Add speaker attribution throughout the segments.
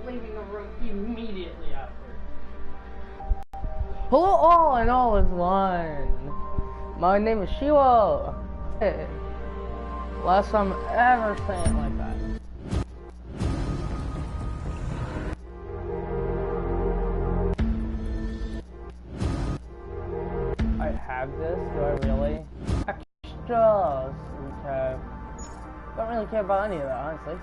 Speaker 1: leaving the room immediately after. Hello all and all is one. My name is Shiro. Hey. Last time ever saying it like that. I have this, do I really? Extras, okay. Don't really care about any of that, honestly.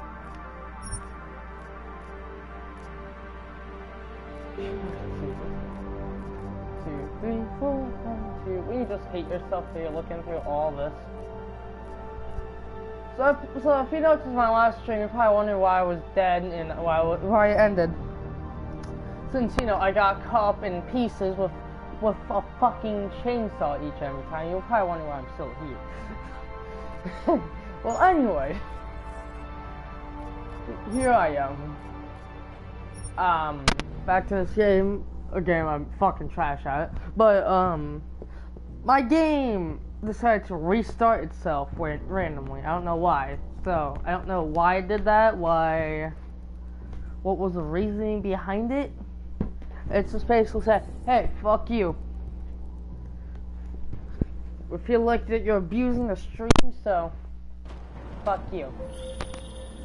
Speaker 1: Two, three, four, 1, 2. When you just hate yourself for you're looking through all this. So if you noticed my last stream, you're probably wondering why I was dead and why it ended. Since, you know, I got cut up in pieces with a fucking chainsaw each and every time, you're probably wondering why I'm still here. Well, anyway. Here I am. Back to this game. A game I'm fucking trash at it. But, my game decided to restart itself randomly. I don't know why. So, I don't know why it did that, what was the reasoning behind it. It's just basically said, hey, fuck you. We feel like that you're abusing the stream, so fuck you.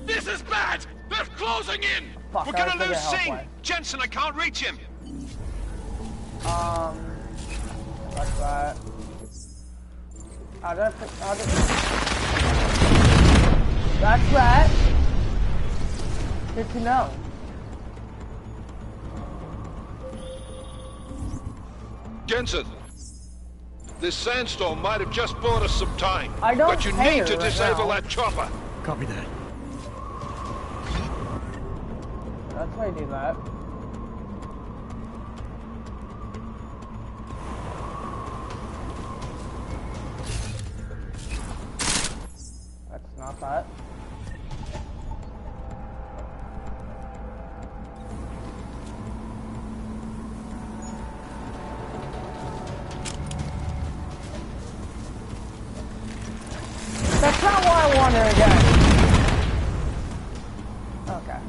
Speaker 2: This is bad! They're closing in!
Speaker 1: Fuck,
Speaker 2: we're gonna lose Singh! Jensen, I can't reach him!
Speaker 1: Like that. That's that. Good to know.
Speaker 2: Jensen, this sandstorm might have just bought us some time.
Speaker 1: But
Speaker 2: you need to disable that chopper.
Speaker 3: Copy that.
Speaker 1: That's why I do that. That's not that. That's not what I wanted again. Okay.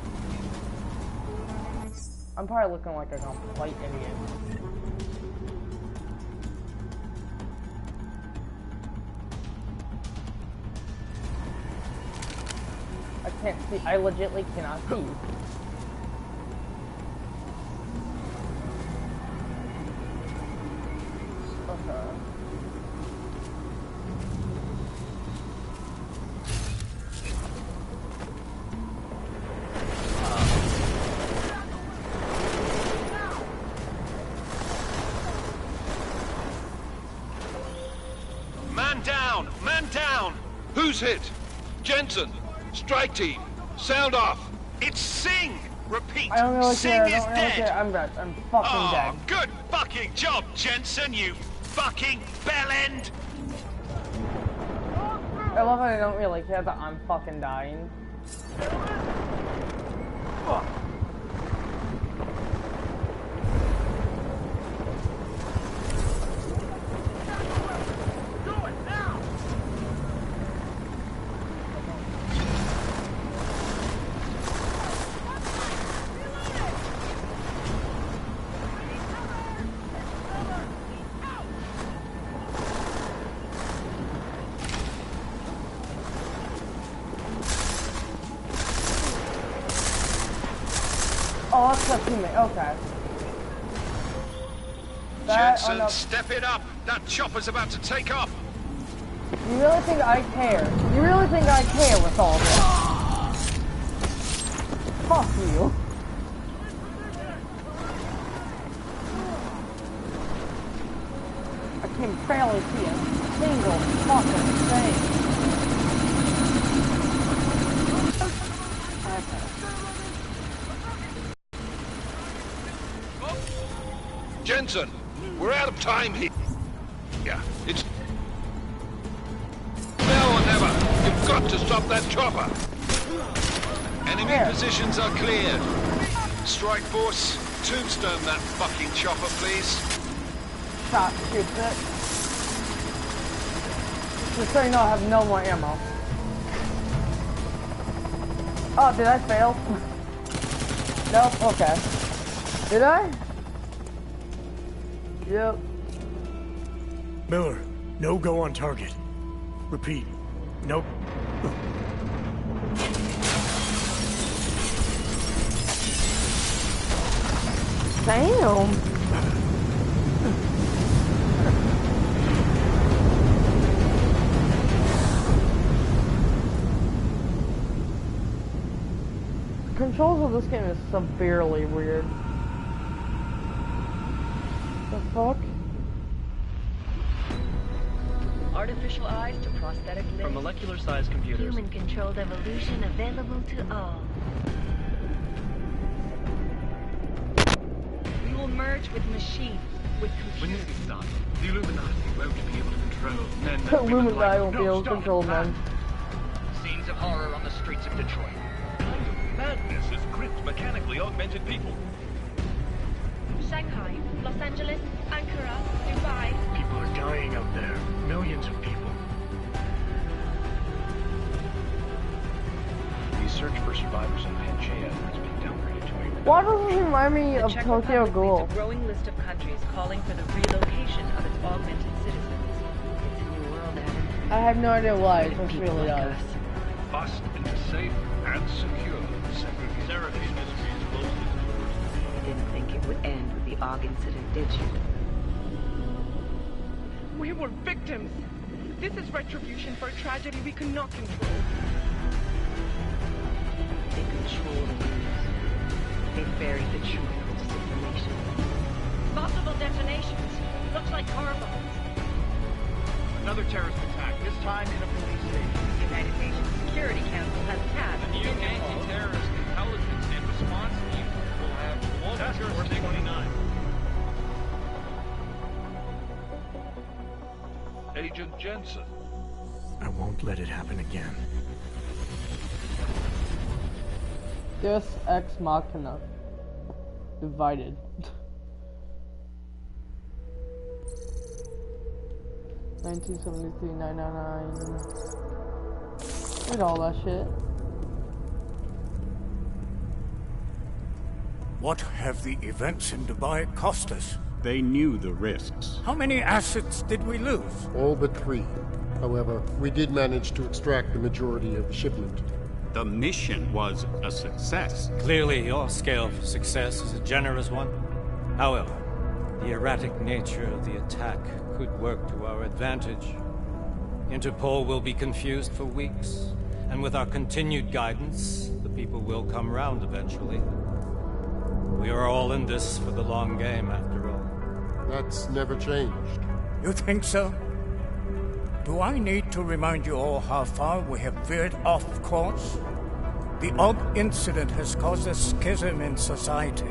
Speaker 1: I'm probably looking like a complete idiot. I can't see. I legitimately cannot see. Okay.
Speaker 2: Man down! Who's hit? Jensen! Strike team! Sound off! It's Singh! Repeat!
Speaker 1: I don't really
Speaker 2: Singh
Speaker 1: care.
Speaker 2: is dead!
Speaker 1: I'm dead. I'm fucking dead.
Speaker 2: Good fucking job, Jensen, you fucking bellend!
Speaker 1: I love how I don't really care that I'm fucking dying. Ugh. Oh, that's a teammate. Okay.
Speaker 2: Jensen, step it up! That chopper's about to take off!
Speaker 1: You really think I care? You really think I care with all this? Fuck you. I can barely see a single fucking thing. Okay.
Speaker 2: Jensen, we're out of time here. Yeah, it's now or never. You've got to stop that chopper. Enemy positions are cleared. Strike force, tombstone that fucking chopper, please.
Speaker 1: Shot, shoots it. Just so you know, I have no more ammo. Oh, did I fail? Nope, okay. Did I? Yep.
Speaker 3: Miller, no go on target. Repeat, no.
Speaker 1: Damn. The controls of this game is severely weird. The fuck?
Speaker 4: Artificial eyes to prosthetic limbs.
Speaker 5: From molecular-sized computers.
Speaker 4: Human-controlled evolution available to all. We will merge with machines, with
Speaker 5: When
Speaker 4: computers.
Speaker 5: this is done, the Illuminati won't be able to control men.
Speaker 1: The Illuminati won't be able to control men.
Speaker 5: Scenes of horror on the streets of Detroit. Madness has gripped mechanically augmented people.
Speaker 6: Shanghai, Los Angeles, Ankara, Dubai.
Speaker 3: People are dying out there. Millions of people.
Speaker 7: The search for survivors in Pangaea has been downgraded to a...
Speaker 1: Why does this remind me
Speaker 4: The
Speaker 1: of
Speaker 4: Czech
Speaker 1: Tokyo
Speaker 4: Republic
Speaker 1: Ghoul?
Speaker 4: leads a growing list of countries calling for the relocation of its augmented citizens. It's a new world, Adam.
Speaker 1: I have no idea why, it just
Speaker 4: People
Speaker 1: really
Speaker 4: like
Speaker 1: does.
Speaker 4: us.
Speaker 2: Bust into safe and secure segregation.
Speaker 4: You didn't think it would end with the AUG incident, did you?
Speaker 6: We were victims. This is retribution for a tragedy we could not control.
Speaker 4: They control the news. They buried the truth with disinformation.
Speaker 6: Multiple detonations. Looks like car bombs.
Speaker 5: Another terrorist attack, this time in a police station.
Speaker 4: The United Nations Security Council has passed
Speaker 5: The new anti-terrorist intelligence and response team will have Task Force 29.
Speaker 2: Agent Jensen.
Speaker 3: I won't let it happen again.
Speaker 1: Deus Ex Machina. Divided. $1973.999. Read all that shit.
Speaker 8: What have the events in Dubai cost us?
Speaker 9: They knew the risks.
Speaker 8: How many assets did we lose?
Speaker 10: All but 3. However, we did manage to extract the majority of the shipment.
Speaker 9: The mission was a success.
Speaker 11: Clearly, your scale of success is a generous one. However, the erratic nature of the attack could work to our advantage. Interpol will be confused for weeks, and with our continued guidance, the people will come round eventually. We are all in this for the long game, after all.
Speaker 10: That's never changed.
Speaker 8: You think so? Do I need to remind you all how far we have veered off course? The AUG incident has caused a schism in society.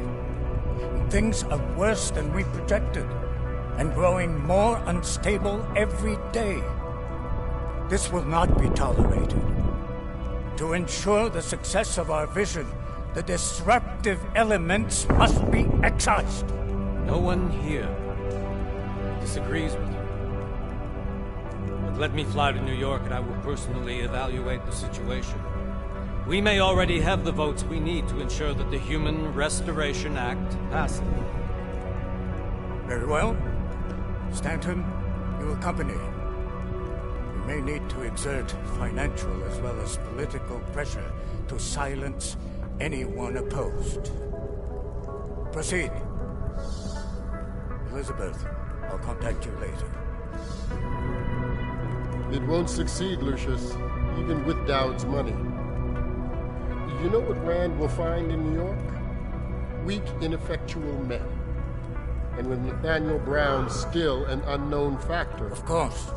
Speaker 8: Things are worse than we projected, and growing more unstable every day. This will not be tolerated. To ensure the success of our vision, the disruptive elements must be excised.
Speaker 11: No one here disagrees with you. But let me fly to New York and I will personally evaluate the situation. We may already have the votes we need to ensure that the Human Restoration Act passes.
Speaker 8: Very well. Stanton, you accompany. We may need to exert financial as well as political pressure to silence anyone opposed. Proceed. Elizabeth, I'll contact you later.
Speaker 10: It won't succeed, Lucius, even with Dowd's money. You know what Rand will find in New York? Weak, ineffectual men. And with Nathaniel Brown still an unknown factor.
Speaker 8: Of course.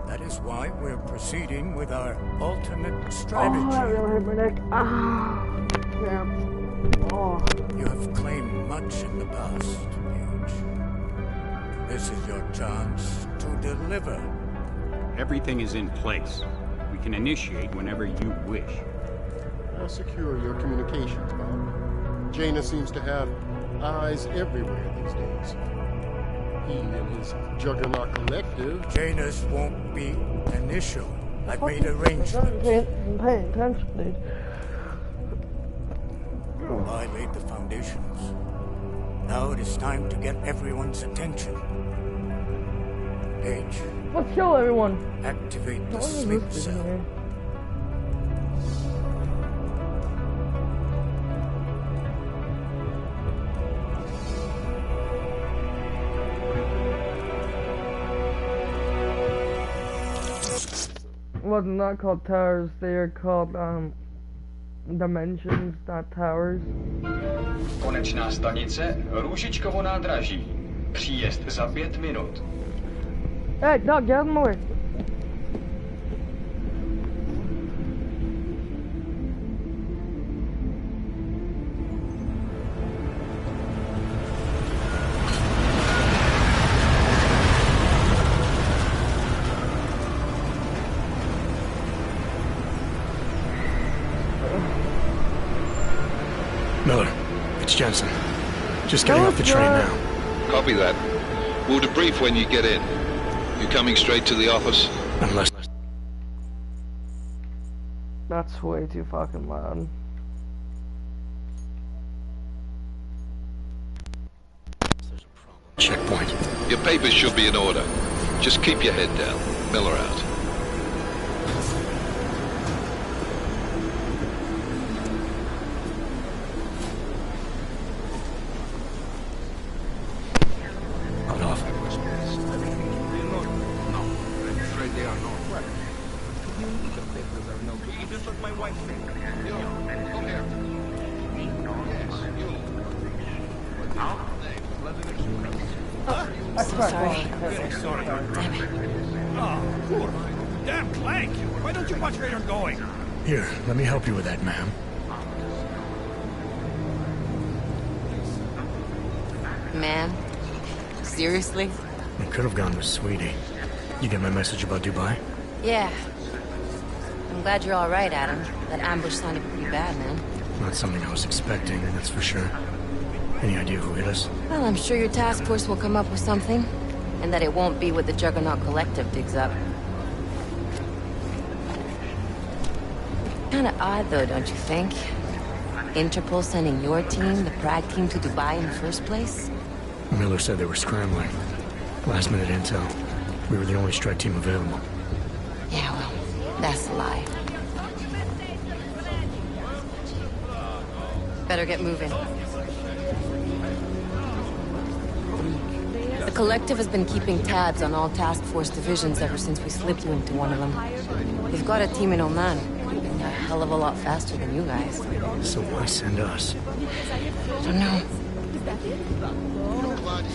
Speaker 8: That is why we're proceeding with our alternate
Speaker 1: Oh,
Speaker 8: strategy.
Speaker 1: that really hit my neck. Ah, damn. Oh.
Speaker 8: You have claimed much in the past, Huge. This is your chance to deliver.
Speaker 9: Everything is in place. We can initiate whenever you wish.
Speaker 10: How secure are your communications, Bob? Jaina seems to have eyes everywhere these days. He and his Juggernaut Collective.
Speaker 8: Janus won't be an issue. I've made arrangements.
Speaker 1: I'm paying attention, dude.
Speaker 8: I laid the foundations. Now it is time to get everyone's attention. Paige.
Speaker 1: Let's kill everyone.
Speaker 8: Activate the sleep cell.
Speaker 1: Well, they're not called towers, they are called, dimensions, not towers.
Speaker 7: Konečná stanice, Růžičkovo nádraží. Příjezd za 5 minut.
Speaker 1: Hey, Doug, get out of my way.
Speaker 3: Miller, it's Jensen. Just getting off the train now.
Speaker 2: Copy that. We'll debrief when you get in. You coming straight to the office?
Speaker 3: Unless...
Speaker 1: That's way too fucking loud.
Speaker 3: Checkpoint.
Speaker 2: Your papers should be in order. Just keep your head down. Miller out.
Speaker 8: Damn Clank! Why don't you watch where you're going?
Speaker 3: Here, let me help you with that, ma'am.
Speaker 12: Man? Seriously?
Speaker 3: I could have gone with Sweetie. You get my message about Dubai?
Speaker 12: Yeah. I'm glad you're alright, Adam. That ambush sounded pretty bad, man.
Speaker 3: Not something I was expecting, that's for sure. Any idea who hit us?
Speaker 12: Well, I'm sure your task force will come up with something. And that it won't be what the Juggernaut Collective digs up. Kinda odd, though, don't you think? Interpol sending your team, the Prague team, to Dubai in the first place?
Speaker 3: Miller said they were scrambling. Last-minute intel. We were the only strike team available.
Speaker 12: Yeah, well, that's a lie. Better get moving. The Collective has been keeping tabs on all task force divisions ever since we slipped you into one of them. They've got a team in Oman. A hell of a lot faster than you guys.
Speaker 3: So why send us?
Speaker 12: I don't know.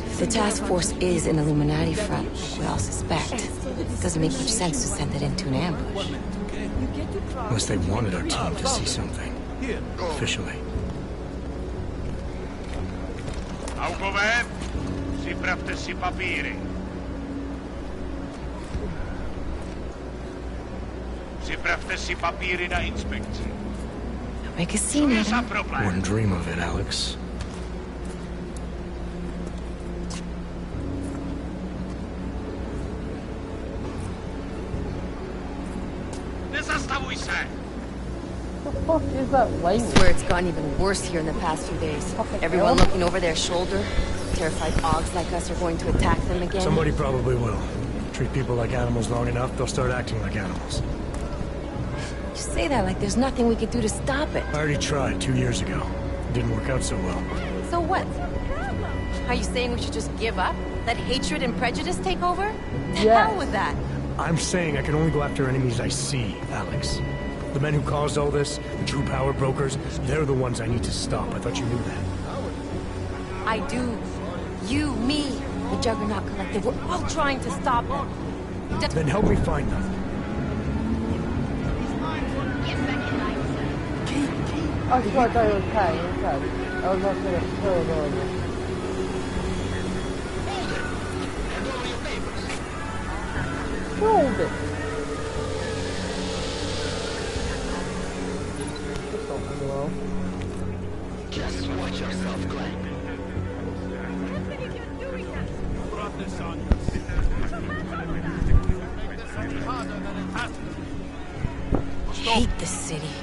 Speaker 12: If the task force is an Illuminati front, like we all suspect, it doesn't make much sense to send it into an ambush.
Speaker 3: Unless they wanted our team to see something. Officially.
Speaker 13: Augové, připravte si papíry. Připravte si papíry na inspekci.
Speaker 12: Make a scene, Adam.
Speaker 3: Wouldn't dream of it, Alex.
Speaker 13: Nezastavuj se!
Speaker 1: What the fuck is that
Speaker 12: I swear it's gotten even worse here in the past few days. Everyone looking over their shoulder. Terrified Augs like us are going to attack them again.
Speaker 3: Somebody probably will. Treat people like animals long enough, they'll start acting like animals.
Speaker 12: You say that like there's nothing we could do to stop it.
Speaker 3: I already tried 2 years ago. It didn't work out so well.
Speaker 12: So what? Are you saying we should just give up? Let hatred and prejudice take over? The hell with that.
Speaker 3: I'm saying I can only go after enemies I see, Alex. The men who caused all this, the true power brokers, they're the ones I need to stop. I thought you knew that.
Speaker 12: I do. You, me, the Juggernaut Collective, we're all trying to stop them.
Speaker 3: Then help me find them.
Speaker 1: I thought it was Kai. I was not gonna kill it earlier. Hold it.
Speaker 14: Just watch yourself, Glenn.
Speaker 13: Brought this on.
Speaker 12: I hate this city.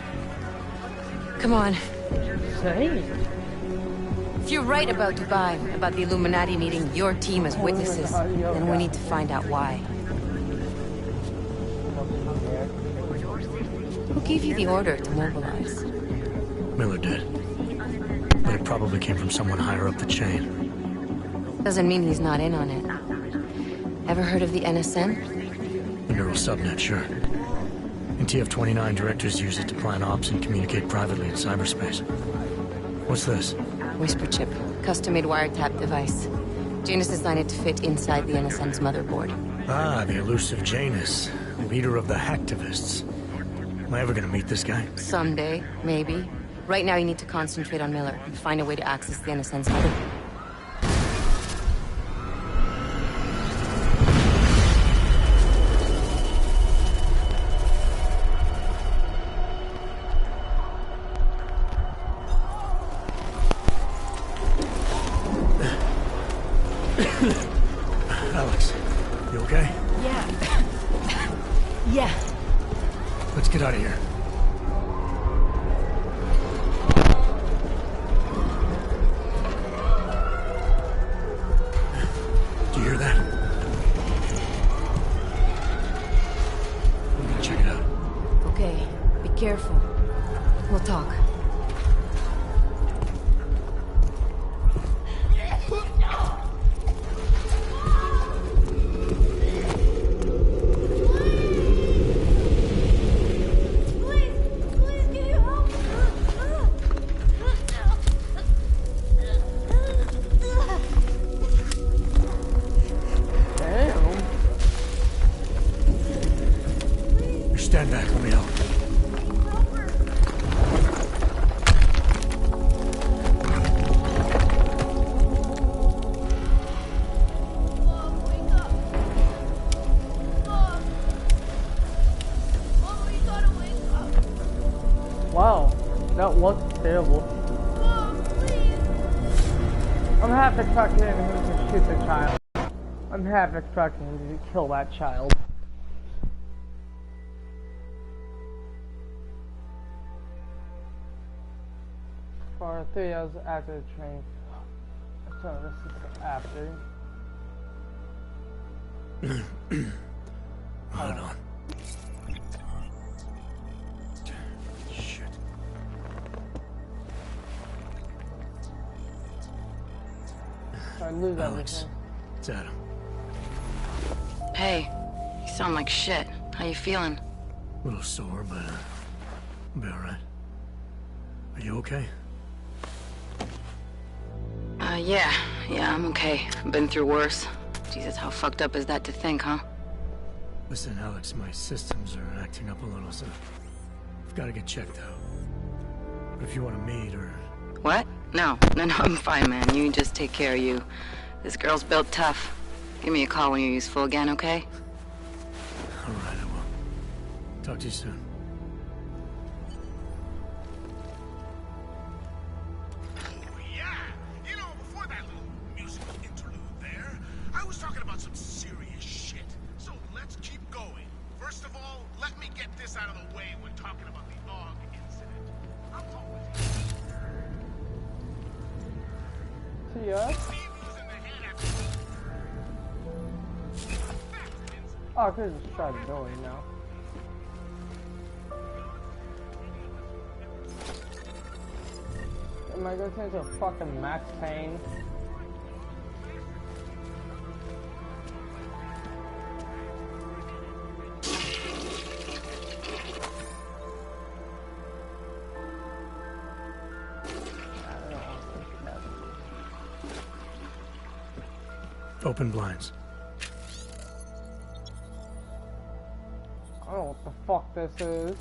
Speaker 12: Come on.
Speaker 1: Say.
Speaker 12: If you're right about Dubai, about the Illuminati needing your team as witnesses, then we need to find out why. Who gave you the order to mobilize?
Speaker 3: Miller did. But it probably came from someone higher up the chain.
Speaker 12: Doesn't mean he's not in on it. Ever heard of the NSN?
Speaker 3: The neural subnet, sure. In TF-29, directors use it to plan ops and communicate privately in cyberspace. What's this?
Speaker 12: Whisper chip. Custom-made wiretap device. Janus designed it to fit inside the NSN's motherboard.
Speaker 3: Ah, the elusive Janus. Leader of the hacktivists. Am I ever gonna meet this guy?
Speaker 12: Someday, maybe. Right now you need to concentrate on Miller and find a way to access the NSN's motherboard.
Speaker 3: Alex, you okay?
Speaker 12: Yeah. Yeah.
Speaker 3: Let's get out of here. Do you hear that? I'm gonna check it out.
Speaker 12: Okay, be careful. We'll talk.
Speaker 3: Stand back, let me help.
Speaker 1: Wow, that was terrible. I'm half expecting him to shoot the child. I'm half expecting him to kill that child. For 3 hours after the train. So this is after.
Speaker 3: Hold on. Shit.
Speaker 1: I lose
Speaker 3: Alex,
Speaker 1: everything.
Speaker 3: it's Adam.
Speaker 12: Hey, you sound like shit. How you feeling?
Speaker 3: A little sore, but I'll be alright. Are you okay?
Speaker 12: Yeah, I'm okay. I've been through worse. Jesus, how fucked up is that to think, huh?
Speaker 3: Listen, Alex, my systems are acting up a little, so I've got to get checked out. But if you want to meet or...
Speaker 12: What? No, I'm fine, man. You just take care of you. This girl's built tough. Give me a call when you're useful again, okay?
Speaker 3: Alright, I will. Talk to you soon.
Speaker 13: I was talking about some serious shit. So let's keep going. First of all, let me get this out of the way when talking about the AUG incident. I'm always...
Speaker 1: See ya. Oh, I could just try the building now. Am I gonna turn into a fucking Max Payne?
Speaker 3: Open blinds.
Speaker 1: I don't know what the fuck this is.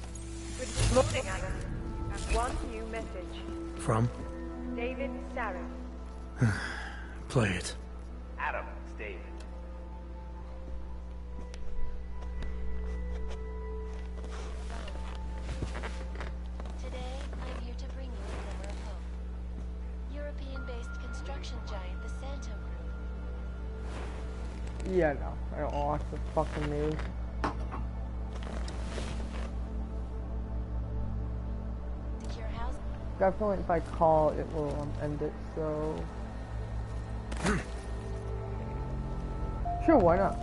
Speaker 6: Good morning, Adam. One new message.
Speaker 3: From?
Speaker 6: David Sarah.
Speaker 3: Play it.
Speaker 15: Adam, it's David.
Speaker 16: Today, I'm here to bring you a glimmer of hope. European-based construction giant, the Santo Group.
Speaker 1: Yeah, no. I don't watch the fucking news.
Speaker 16: Secure house.
Speaker 1: I feel like if I call, it will end it, so... Sure, why not?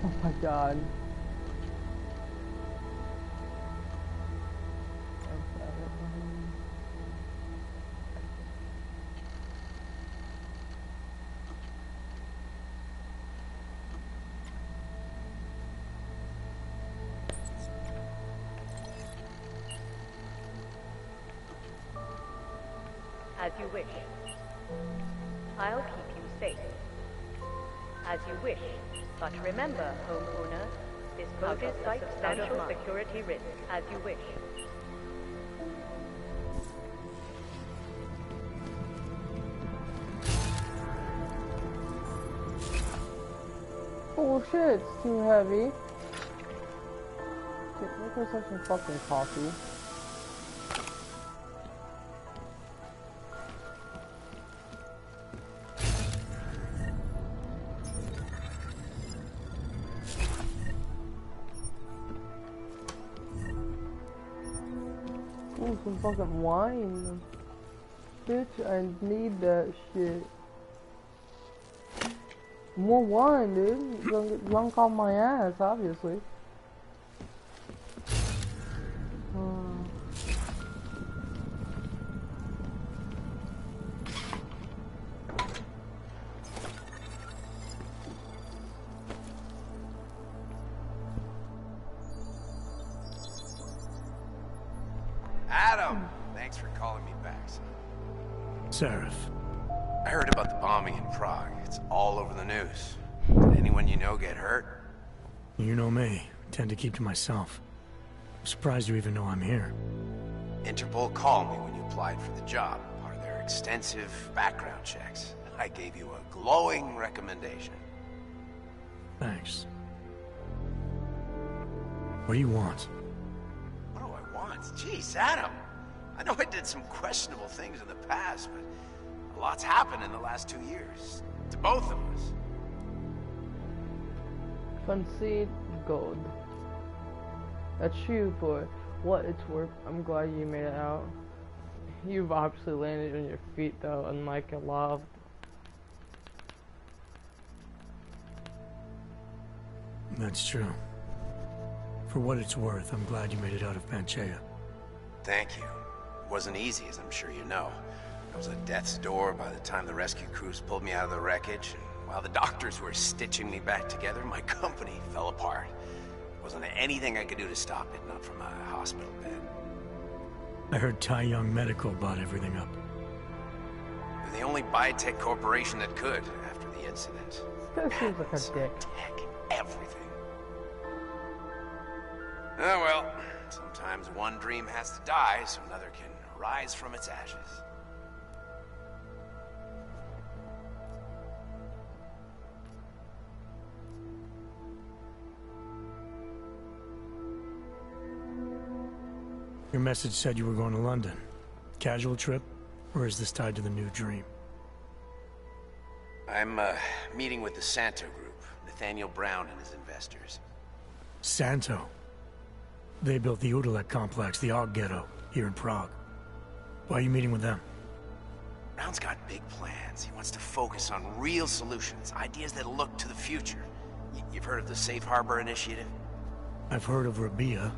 Speaker 1: Oh my god.
Speaker 4: As you wish. I'll keep you safe. As you wish. But remember, homeowner, this poses a substantial security risk. As you wish.
Speaker 1: Oh shit, it's too heavy. Look at such some fucking coffee. Ooh, some fucking wine. Bitch, I need that shit. More wine, dude. You're gonna get drunk on my ass, obviously.
Speaker 15: Adam, thanks for calling me back, son.
Speaker 3: Seraph.
Speaker 15: I heard about the bombing in Prague. It's all over the news. Did anyone you know get hurt?
Speaker 3: You know me. I tend to keep to myself. I'm surprised you even know I'm here.
Speaker 15: Interpol called me when you applied for the job, part of their extensive background checks. I gave you a glowing recommendation.
Speaker 3: Thanks. What do you want?
Speaker 15: What do I want? Jeez, Adam. I know I did some questionable things in the past, but a lot's happened in the last 2 years. To both of us.
Speaker 1: Concede gold. That's you for what it's worth. I'm glad you made it out. You've obviously landed on your feet though, unlike a lot of...
Speaker 3: That's true. For what it's worth, I'm glad you made it out of Panchaea.
Speaker 15: Thank you. It wasn't easy, as I'm sure you know. I was at death's door by the time the rescue crews pulled me out of the wreckage, and while the doctors were stitching me back together, my company fell apart. There wasn't anything I could do to stop it, not from a hospital bed.
Speaker 3: I heard Tai Young Medical bought everything up.
Speaker 15: They're the only biotech corporation that could, after the incident.
Speaker 1: This guy seems like a dick.
Speaker 15: Tech, everything. Oh well, sometimes one dream has to die so another can rise from its ashes.
Speaker 3: Your message said you were going to London. Casual trip? Or is this tied to the new dream?
Speaker 15: I'm meeting with the Santo Group, Nathaniel Brown and his investors.
Speaker 3: Santo? They built the Udalek complex, the Og Ghetto, here in Prague. Why are you meeting with them?
Speaker 15: Brown's got big plans. He wants to focus on real solutions, ideas that look to the future. You've heard of the Safe Harbor Initiative?
Speaker 3: I've heard of Rabia.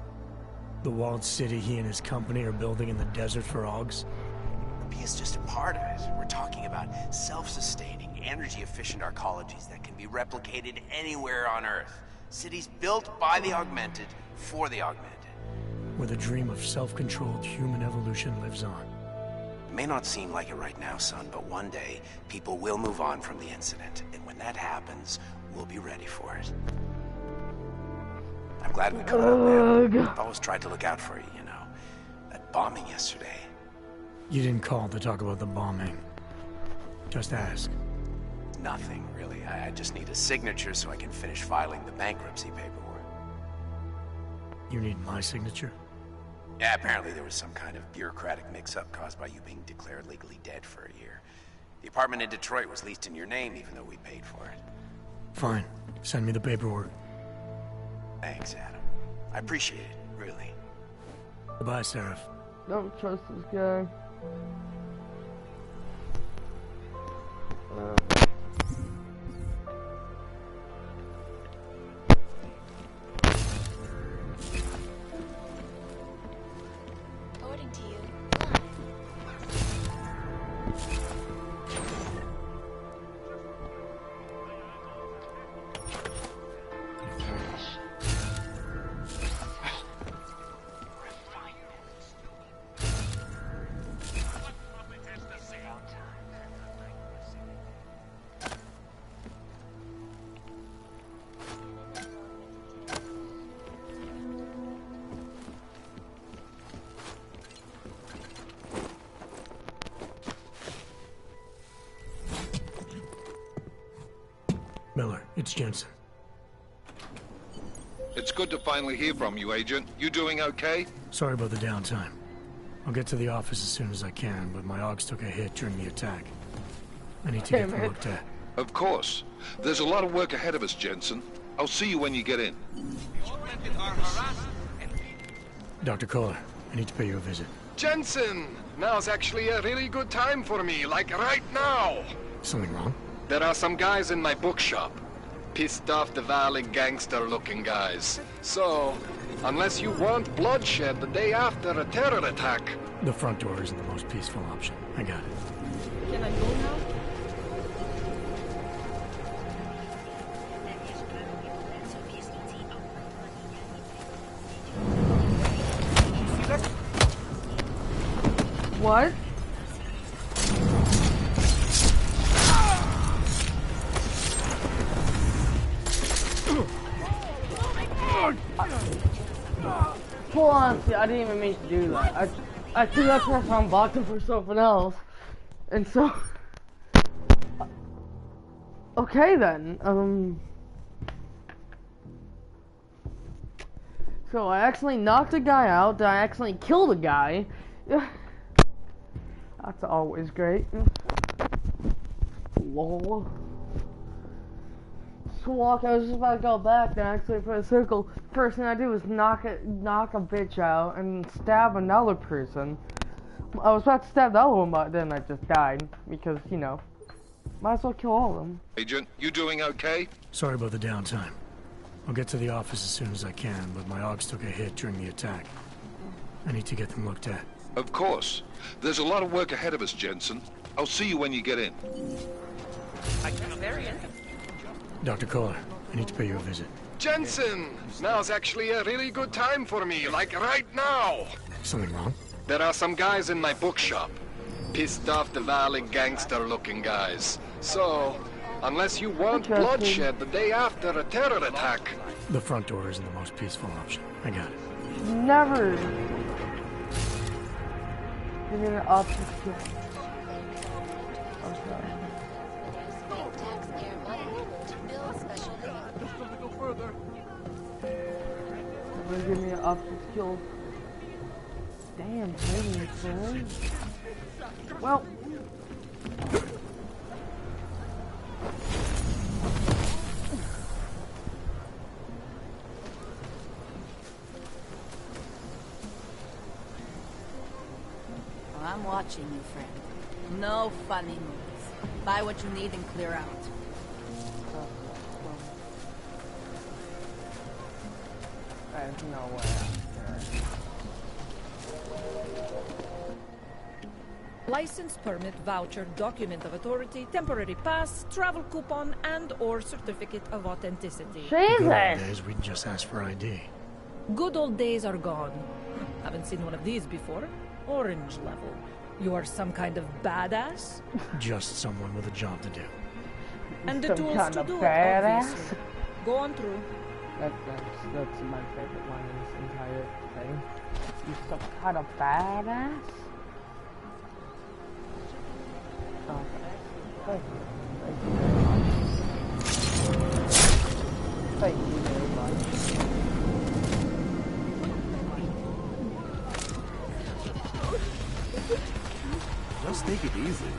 Speaker 3: The walled city he and his company are building in the desert for Augs.
Speaker 15: Rabia's just a part of it. We're talking about self-sustaining, energy-efficient arcologies that can be replicated anywhere on Earth. Cities built by the augmented, for the augmented.
Speaker 3: Where the dream of self-controlled human evolution lives on.
Speaker 15: It may not seem like it right now, son, but one day, people will move on from the incident. And when that happens, we'll be ready for it. I'm glad we caught up, man. I've always tried to look out for you, you know. bombing yesterday.
Speaker 3: You didn't call to talk about the bombing. Just ask.
Speaker 15: Nothing, really. I just need a signature so I can finish filing the bankruptcy paperwork.
Speaker 3: You need my signature?
Speaker 15: Yeah, apparently there was some kind of bureaucratic mix-up caused by you being declared legally dead for a year. The apartment in Detroit was leased in your name even though we paid for it.
Speaker 3: Fine. Send me the paperwork.
Speaker 15: Thanks, Adam. I appreciate it, really.
Speaker 3: Goodbye, Seraph.
Speaker 1: Don't trust this guy.
Speaker 16: According to you,
Speaker 3: Miller, it's Jensen.
Speaker 2: It's good to finally hear from you, Agent. You doing okay?
Speaker 3: Sorry about the downtime. I'll get to the office as soon as I can, but my Augs took a hit during the attack. I need to get them looked at.
Speaker 2: Of course. There's a lot of work ahead of us, Jensen. I'll see you when you get in.
Speaker 3: Dr. Kohler, I need to pay you a visit.
Speaker 13: Jensen! Now's actually a really good time for me, like right now!
Speaker 3: Something wrong?
Speaker 13: There are some guys in my bookshop. Pissed off the Valley gangster-looking guys. So, unless you want bloodshed the day after a terror attack...
Speaker 3: The front door isn't the most peaceful option. I got it.
Speaker 1: Can I go now? What? Full honesty, I didn't even mean to do that. I threw that person on blocking for something else. And so... Okay then, So I accidentally knocked a guy out, then I accidentally killed a guy. That's always great. Lol. Walk, I was just about to go back, then actually for a circle. First thing I did was knock a bitch out and stab another person. I was about to stab the other one, but then I just died because, you know, might as well kill all of them.
Speaker 2: Agent, you doing okay?
Speaker 3: Sorry about the downtime. I'll get to the office as soon as I can, but my Augs took a hit during the attack. I need to get them looked at.
Speaker 2: Of course. There's a lot of work ahead of us, Jensen. I'll see you when you get in.
Speaker 3: Dr. Kohler, I need to pay you a visit.
Speaker 13: Jensen! Now's actually a really good time for me, like right now!
Speaker 3: Something wrong?
Speaker 13: There are some guys in my bookshop. Pissed off the Valley gangster-looking guys. So, unless you want bloodshed the day after a terror attack...
Speaker 3: The front door isn't the most peaceful option. I got it.
Speaker 1: Never. Give me an option. Okay. Give me an option skill. Damn, man. Well.
Speaker 17: I'm watching you, friend. No funny moves. Buy what you need and clear out.
Speaker 1: There's no way.
Speaker 18: License, permit, voucher, document of authority, temporary pass, travel coupon, and/or certificate of authenticity.
Speaker 1: Jesus!
Speaker 3: Good old days, we'd just ask for ID.
Speaker 18: Good old days are gone. Haven't seen one of these before. Orange level. You are some kind of badass?
Speaker 3: Just someone with a job to do.
Speaker 18: And the
Speaker 1: Some
Speaker 18: tools
Speaker 1: kind
Speaker 18: to
Speaker 1: of
Speaker 18: do it,
Speaker 1: badass?
Speaker 18: obviously. Go on through.
Speaker 1: That's my favorite line in this entire thing. You some kind of badass? Oh, thank you. Thank you very much.
Speaker 19: Just take it easy.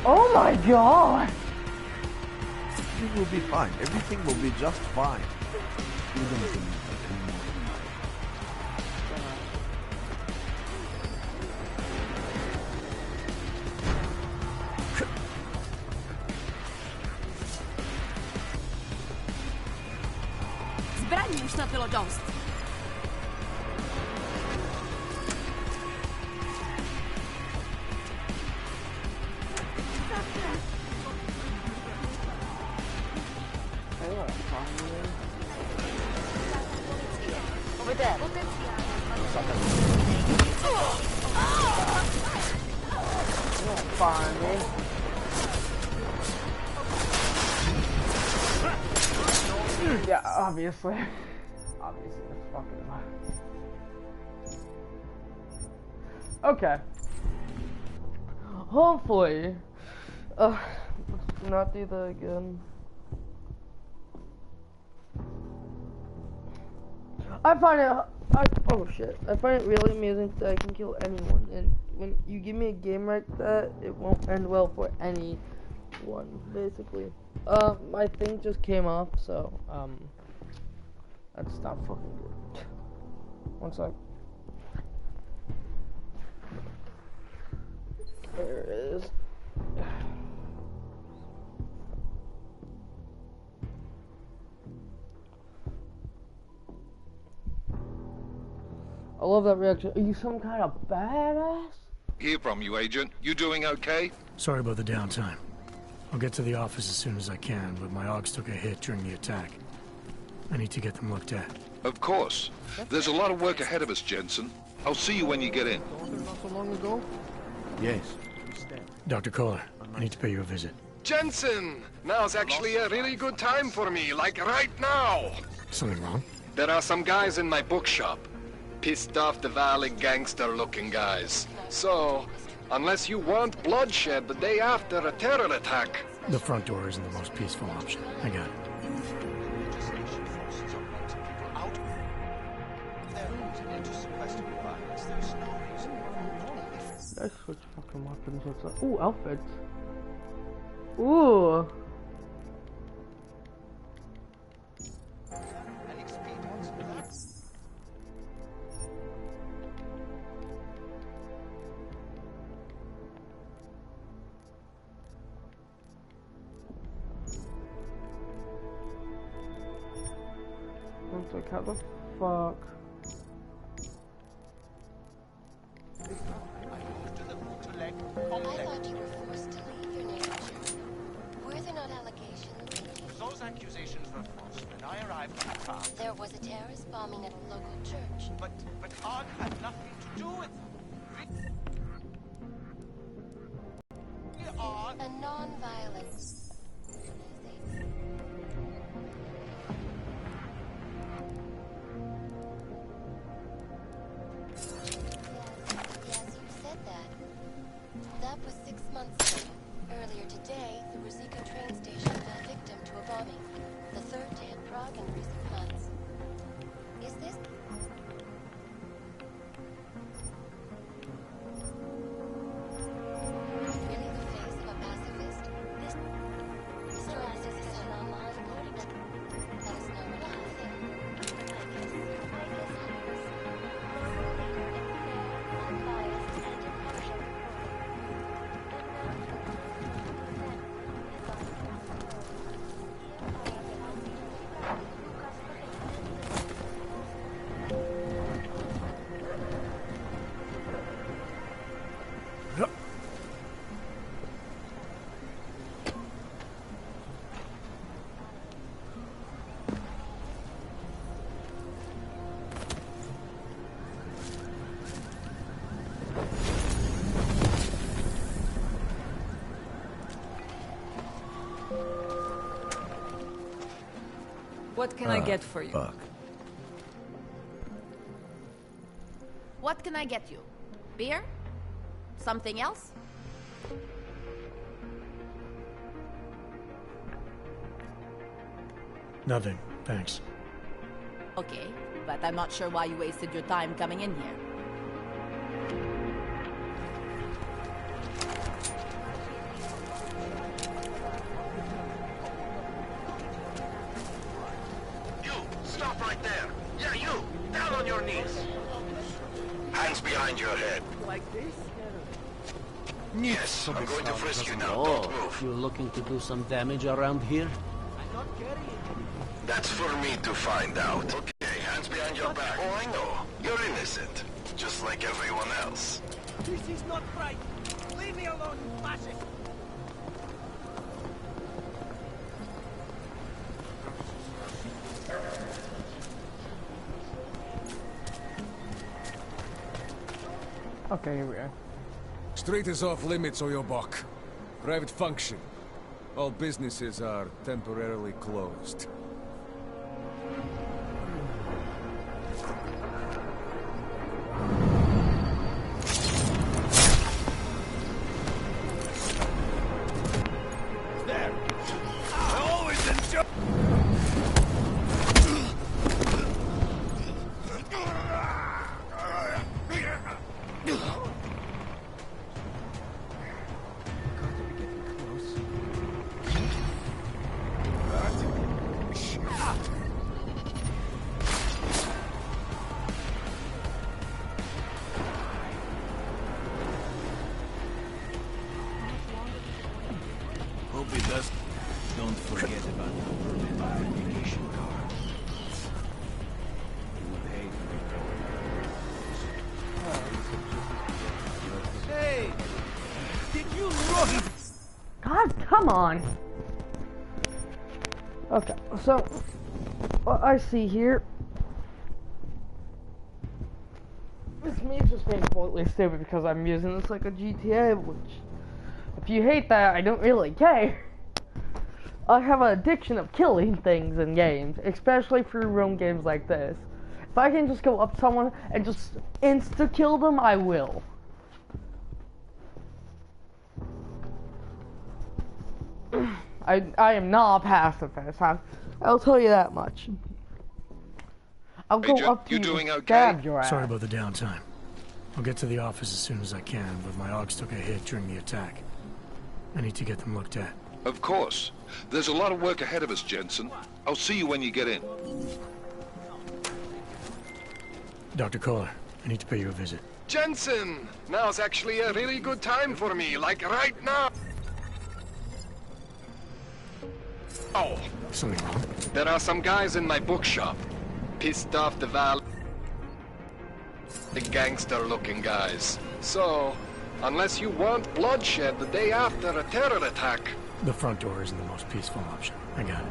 Speaker 1: Oh my god!
Speaker 19: Everything will be fine. Everything will be just fine.
Speaker 17: Zbraň už snad bylo dost.
Speaker 1: Over there. You won't find me. Yeah, obviously. Obviously, it's fucking okay. Hopefully. Let's not do that again. I find it. Oh shit! I find it really amusing that I can kill anyone, and when you give me a game like that, it won't end well for anyone, basically. My thing just came off, so that's not fucking good. One sec. There it is. I love that reaction. Are you some kind of badass?
Speaker 2: Hear from you, Agent. You doing okay?
Speaker 3: Sorry about the downtime. I'll get to the office as soon as I can, but my Augs took a hit during the attack. I need to get them looked at.
Speaker 2: Of course. There's a lot of work ahead of us, Jensen. I'll see you when you get in.
Speaker 10: Not so long ago?
Speaker 19: Yes.
Speaker 3: Dr. Kohler, I need to pay you a visit.
Speaker 13: Jensen! Now's actually a really good time for me, like right now!
Speaker 3: Something wrong?
Speaker 13: There are some guys in my bookshop. Pissed off the valley gangster-looking guys. So, unless you want bloodshed the day after a terror attack...
Speaker 3: The front door isn't the most peaceful option. I got it.
Speaker 1: Let's switch fucking weapons. What's up? Ooh, outfits. Ooh. It's like, how the fuck?
Speaker 16: I thought you were forced to leave your native Shiro. Were there not allegations?
Speaker 20: Those accusations were false. When I arrived, I found...
Speaker 16: There was a terrorist bombing at a local church.
Speaker 20: But Odd had nothing to do with it.
Speaker 16: A non-violent... Yes, you said that. That was 6 months ago. Earlier today, the Ruzicka train station fell victim to a bombing. The third day at Prague in recent months. Is this... really the face of a pacifist? This... Mr. Assis is an online voting. Let us know what you think. I guess he is. Unbiased and impartial
Speaker 18: What can I get for you?
Speaker 19: Fuck.
Speaker 17: What can I get you? Beer? Something else?
Speaker 3: Nothing, thanks.
Speaker 17: Okay, but I'm not sure why you wasted your time coming in here.
Speaker 13: You, stop right there. Yeah, you, down on your knees. Hands behind your head.
Speaker 21: Like this?
Speaker 13: Yes, I'm going to frisk you now.
Speaker 21: Oh,
Speaker 13: Don't move.
Speaker 21: you're looking to do some damage around here?
Speaker 13: That's for me to find out. Okay, hands behind your back. Oh, I know. You're innocent. Just like everyone else.
Speaker 20: This is not right. Leave me alone, you fascist.
Speaker 1: Okay, here we are.
Speaker 22: Street is off limits, Oyobok. Private function. All businesses are temporarily closed.
Speaker 20: There. I always enjoy.
Speaker 7: Hope it does. Don't forget about the permanent verification card. You would hate to
Speaker 20: Hey! Did you run?
Speaker 1: God, come on. Okay, so what I see here. This me just being completely stupid because I'm using this like a GTA, which, if you hate that, I don't really care. I have an addiction of killing things in games, especially free roam games like this. If I can just go up to someone and just insta-kill them, I will. I am not a pacifist. I'll tell you that much. I'll go up to you and stab your ass.
Speaker 3: Sorry about the downtime. I'll get to the office as soon as I can, but my Augs took a hit during the attack. I need to get them looked at.
Speaker 2: Of course. There's a lot of work ahead of us, Jensen. I'll see you when you get in.
Speaker 3: Dr. Kohler, I need to pay you a visit.
Speaker 23: Jensen! Now's actually a really good time for me, like right now. Oh.
Speaker 3: Something wrong?
Speaker 23: There are some guys in my bookshop. Pissed off the the gangster-looking guys. So, unless you want bloodshed the day after a terror attack...
Speaker 3: The front door isn't the most peaceful option. I got it.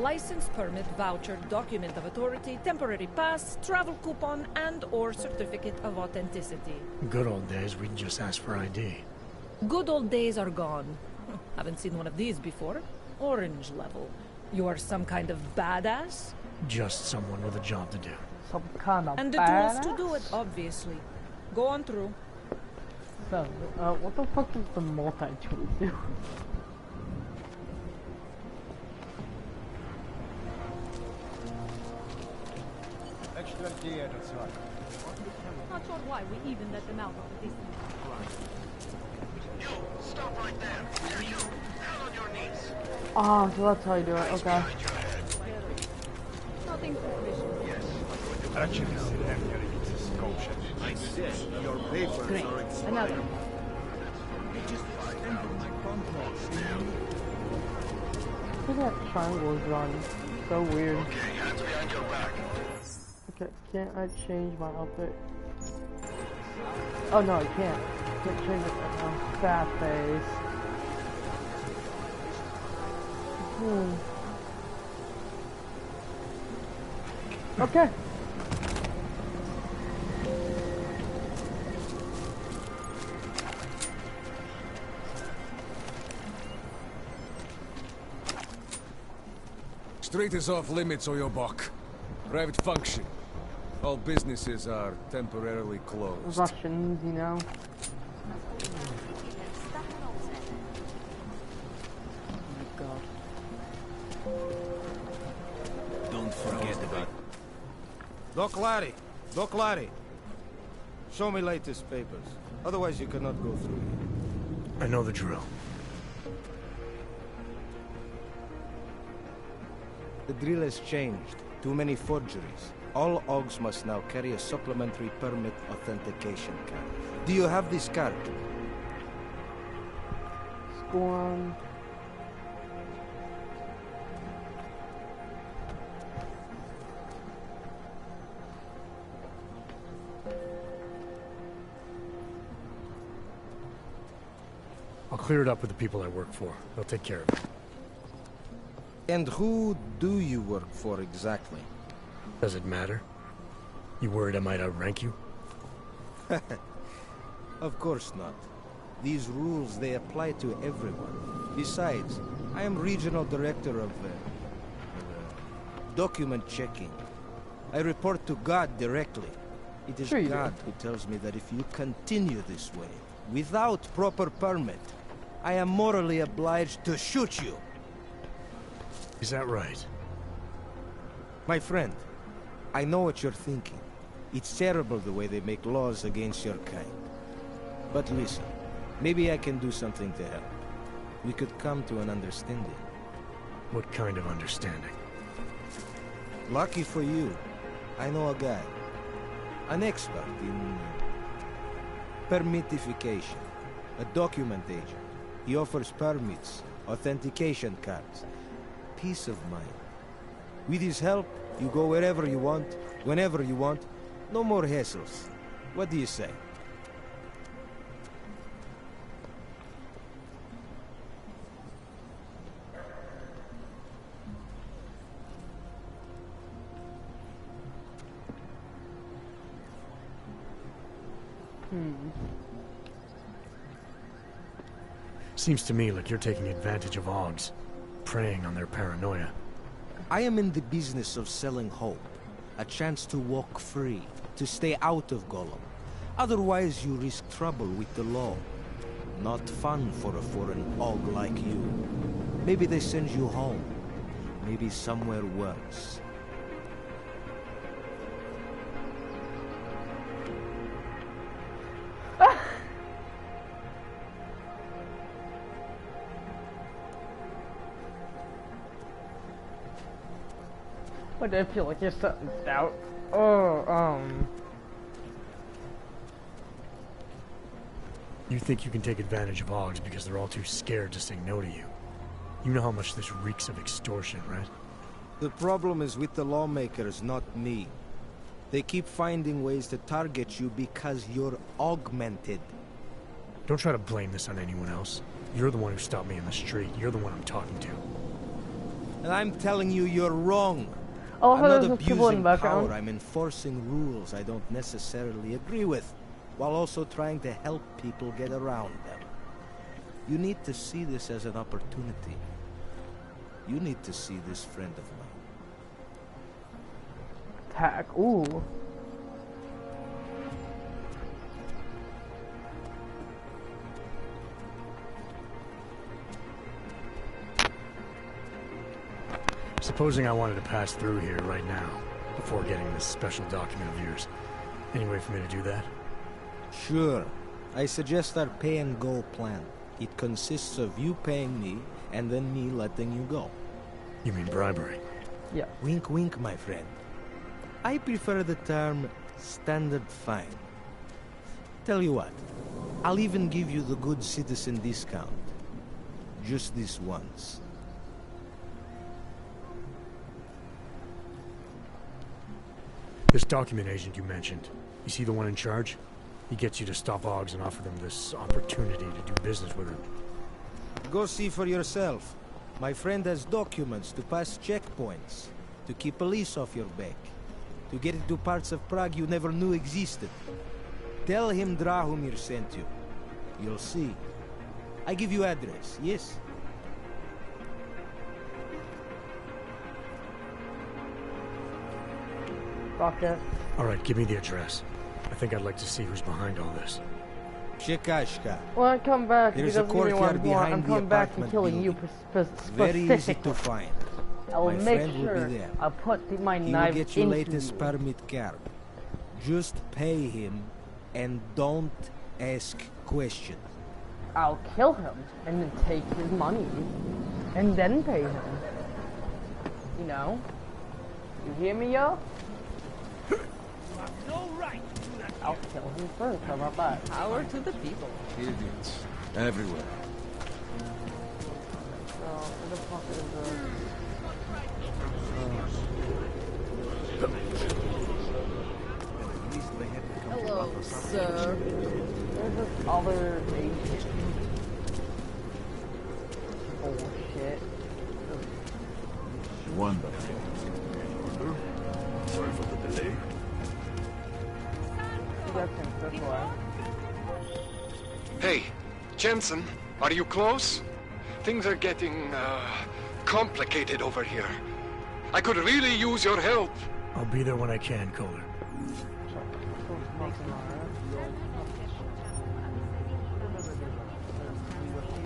Speaker 18: License, permit, voucher, document of authority, temporary pass, travel coupon, and/or certificate of authenticity.
Speaker 3: Good old days, we'd just ask for ID.
Speaker 18: Good old days are gone. Haven't seen one of these before. Orange level. You are some kind of badass?
Speaker 3: Just someone with a job to do.
Speaker 1: Some kind of
Speaker 18: and the
Speaker 1: badass?
Speaker 18: tools to do it, obviously. Go on through.
Speaker 1: So, what the fuck does the multi-tool do?
Speaker 4: Not sure why we even let them out of the distance.
Speaker 13: You, stop right there. Yeah, you, down on your knees.
Speaker 1: Oh, so that's how you do it, okay.
Speaker 4: Nothing suspicious.
Speaker 13: Yes.
Speaker 7: Actually, I said your papers
Speaker 4: Great.
Speaker 7: are expired.
Speaker 4: Another.
Speaker 7: They just extended my contract.
Speaker 1: Look at that triangle is run. So weird.
Speaker 13: Okay, hands behind your back.
Speaker 1: Okay, can't I change my outfit? Oh no, I can't. Can't change it right now. Fat face. Okay.
Speaker 22: Street is off limits, Oyobok. Private function. All businesses are temporarily closed.
Speaker 1: Russians, you know.
Speaker 7: Don't forget about...
Speaker 5: Doc Larry! Doc Larry! Show me latest papers. Otherwise you cannot go through here.
Speaker 3: I know the drill.
Speaker 5: The drill has changed. Too many forgeries. All OGs must now carry a supplementary permit authentication card. Do you have this card?
Speaker 1: Scorn.
Speaker 3: I'll clear it up with the people I work for. They'll take care of it.
Speaker 5: And who do you work for exactly?
Speaker 3: Does it matter? You worried I might outrank you?
Speaker 5: Of course not. These rules, they apply to everyone. Besides, I am regional director of document checking. I report to God directly. It is God who tells me that if you continue this way, without proper permit, I am morally obliged to shoot you.
Speaker 3: Is that right?
Speaker 5: My friend, I know what you're thinking. It's terrible the way they make laws against your kind. But listen, maybe I can do something to help. We could come to an understanding.
Speaker 3: What kind of understanding?
Speaker 5: Lucky for you, I know a guy. An expert in permitification. A document agent. He offers permits, authentication cards. Peace of mind. With his help, you go wherever you want, whenever you want. No more hassles. What do you say?
Speaker 3: Seems to me like you're taking advantage of OGs, preying on their paranoia.
Speaker 5: I am in the business of selling hope. A chance to walk free, to stay out of Gollum. Otherwise you risk trouble with the law. Not fun for a foreign OG like you. Maybe they send you home. Maybe somewhere worse.
Speaker 1: Why do I feel like you're something's out? Oh,
Speaker 3: You think you can take advantage of OGs because they're all too scared to say no to you. You know how much this reeks of extortion, right?
Speaker 5: The problem is with the lawmakers, not me. They keep finding ways to target you because you're augmented.
Speaker 3: Don't try to blame this on anyone else. You're the one who stopped me in the street. You're the one I'm talking to.
Speaker 5: And I'm telling you, you're wrong.
Speaker 1: Oh,
Speaker 5: I'm not
Speaker 1: there's people in
Speaker 5: abusing
Speaker 1: the background.
Speaker 5: power. I'm enforcing rules I don't necessarily agree with, while also trying to help people get around them. You need to see this as an opportunity. You need to see this friend of mine.
Speaker 1: Attack. Ooh.
Speaker 3: Supposing I wanted to pass through here right now, before getting this special document of yours. Any way for me to do that?
Speaker 5: Sure. I suggest our pay-and-go plan. It consists of you paying me, and then me letting you go.
Speaker 3: You mean bribery?
Speaker 1: Yeah.
Speaker 5: Wink, wink, my friend. I prefer the term standard fine. Tell you what, I'll even give you the good citizen discount. Just this once.
Speaker 3: This document agent you mentioned, is he the one in charge? He gets you to stop OGs and offer them this opportunity to do business with him.
Speaker 5: Go see for yourself. My friend has documents to pass checkpoints, to keep police off your back, to get into parts of Prague you never knew existed. Tell him Drahomir sent you. You'll see. I give you address, yes?
Speaker 1: Fucker.
Speaker 3: Alright, give me the address. I think I'd like to see who's behind all this.
Speaker 5: Shikashka.
Speaker 1: When I come back,
Speaker 5: There's
Speaker 1: if
Speaker 5: a
Speaker 1: he doesn't give me what I
Speaker 5: courtyard
Speaker 1: want, I'm
Speaker 5: behind the
Speaker 1: coming back and
Speaker 5: apartment
Speaker 1: killing you
Speaker 5: building. Very easy
Speaker 1: specifically.
Speaker 5: to find.
Speaker 1: I will
Speaker 5: My
Speaker 1: make
Speaker 5: friend will
Speaker 1: sure
Speaker 5: be there.
Speaker 1: I put my
Speaker 5: He will
Speaker 1: knife
Speaker 5: get your
Speaker 1: into
Speaker 5: latest
Speaker 1: you.
Speaker 5: permit card. Just pay him and don't ask questions.
Speaker 1: I'll kill him and then take his money and then pay him. You know? You hear me, yo?
Speaker 20: No right to do that.
Speaker 1: I'll kill him first. How about that?
Speaker 18: Power to the people.
Speaker 22: Idiots. Everywhere.
Speaker 1: So, where the fuck is
Speaker 18: Hello, sir.
Speaker 1: There's this other agent. Bullshit.
Speaker 19: Wanda. Sorry for the delay.
Speaker 1: You got things this way.
Speaker 23: Hey, Jensen, are you close? Things are getting, complicated over here. I could really use your help.
Speaker 3: I'll be there when I can, Kohler.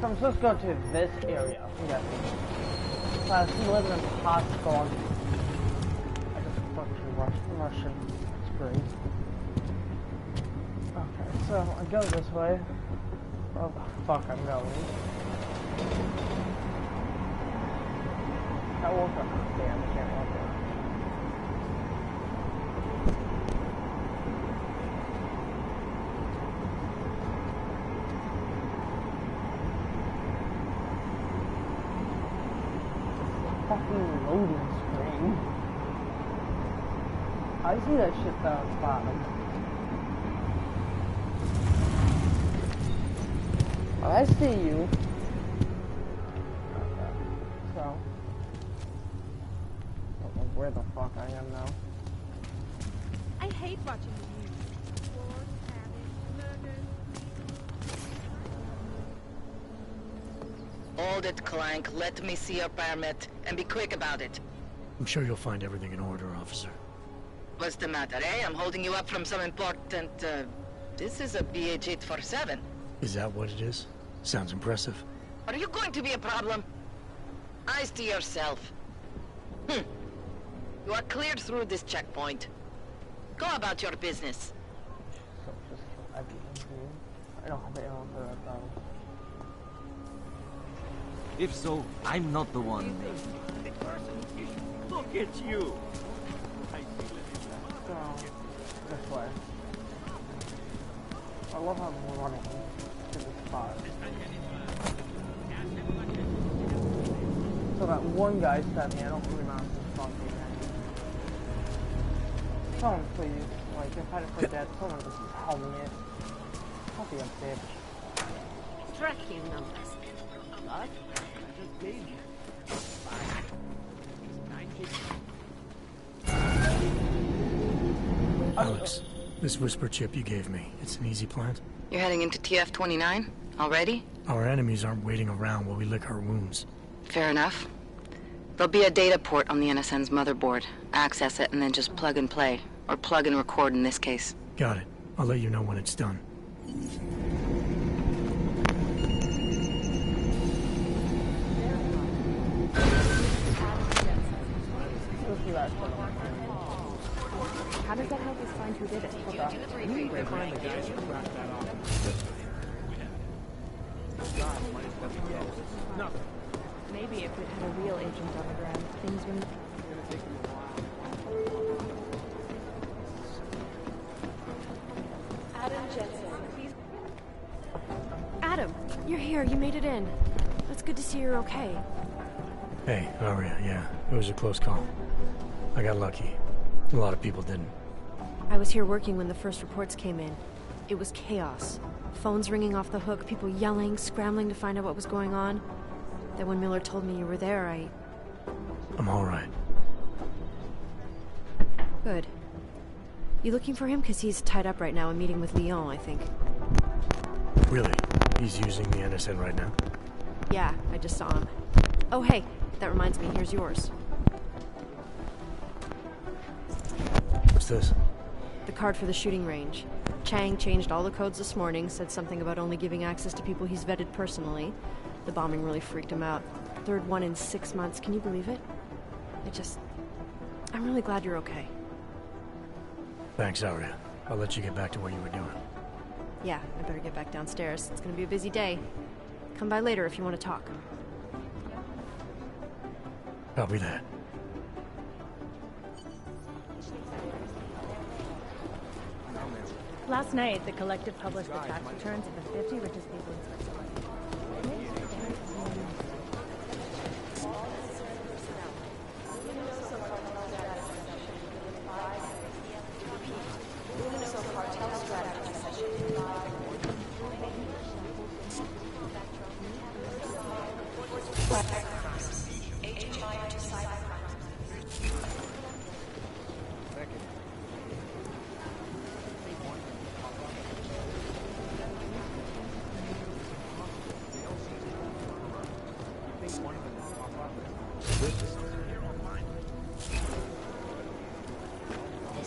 Speaker 1: So I'm supposed to go to this area. Yeah. So I see living in a hospital. I just fucking Russian. It's great. Okay, so I go this way. Oh fuck, I'm going. I woke up. Damn, I can't walk there. Fucking loading screen. I see that shit down at the bottom. I see you. Okay. So. I don't know where the fuck I am now.
Speaker 8: I hate watching the news. Wars, panic, murders.
Speaker 14: Hold it, Clank. Let me see your permit, and be quick about it.
Speaker 3: I'm sure you'll find everything in order, officer.
Speaker 14: What's the matter, eh? I'm holding you up from some important, This is a BH-847.
Speaker 3: Is that what it is? Sounds impressive.
Speaker 14: Are you going to be a problem? Eyes to yourself. You are cleared through this checkpoint. Go about your business.
Speaker 1: I don't have ammo for that though.
Speaker 9: If so, I'm not the one. Look at you.
Speaker 1: So, this way. I love how we're running to the spot. So that one guy stabbed me, I don't really know if it's fucking. Someone please, like if I forget, someone just tell me it. I'll be a bitch.
Speaker 8: Tracking numbers.
Speaker 20: What? I just gave you.
Speaker 3: Alex, this whisper chip you gave me, it's an easy plant?
Speaker 12: You're heading into TF-29? Already?
Speaker 3: Our enemies aren't waiting around while we lick our wounds.
Speaker 12: Fair enough. There'll be a data port on the NSN's motherboard. Access it and then just plug and play. Or plug and record in this case.
Speaker 3: Got it. I'll let you know when it's done.
Speaker 8: How does that help us find who did it? Hold on.
Speaker 20: Find the guys who cracked that off. Nothing.
Speaker 8: Maybe if we'd had a real agent on the ground, things wouldn't.
Speaker 16: Adam Jensen, please.
Speaker 8: Adam, you're here. You made it in. It's good to see you're okay.
Speaker 3: Hey, Aria, yeah, it was a close call. I got lucky. A lot of people didn't.
Speaker 8: I was here working when the first reports came in. It was chaos. Phones ringing off the hook, people yelling, scrambling to find out what was going on. Then when Miller told me you were there,
Speaker 3: I'm alright.
Speaker 8: Good. You looking for him? Because he's tied up right now and meeting with Leon, I think.
Speaker 3: Really? He's using the NSN right now?
Speaker 8: Yeah, I just saw him. Oh, hey, that reminds me, here's yours.
Speaker 3: What's this?
Speaker 8: The card for the shooting range. Chang changed all the codes this morning, said something about only giving access to people he's vetted personally. The bombing really freaked him out. Third one in 6 months, can you believe it? I'm really glad you're okay.
Speaker 3: Thanks, Aria. I'll let you get back to what you were doing.
Speaker 8: Yeah, I better get back downstairs. It's gonna be a busy day. Come by later if you want to talk.
Speaker 3: Copy that.
Speaker 6: Last night, the collective published the tax returns of the 50 richest people in Switzerland.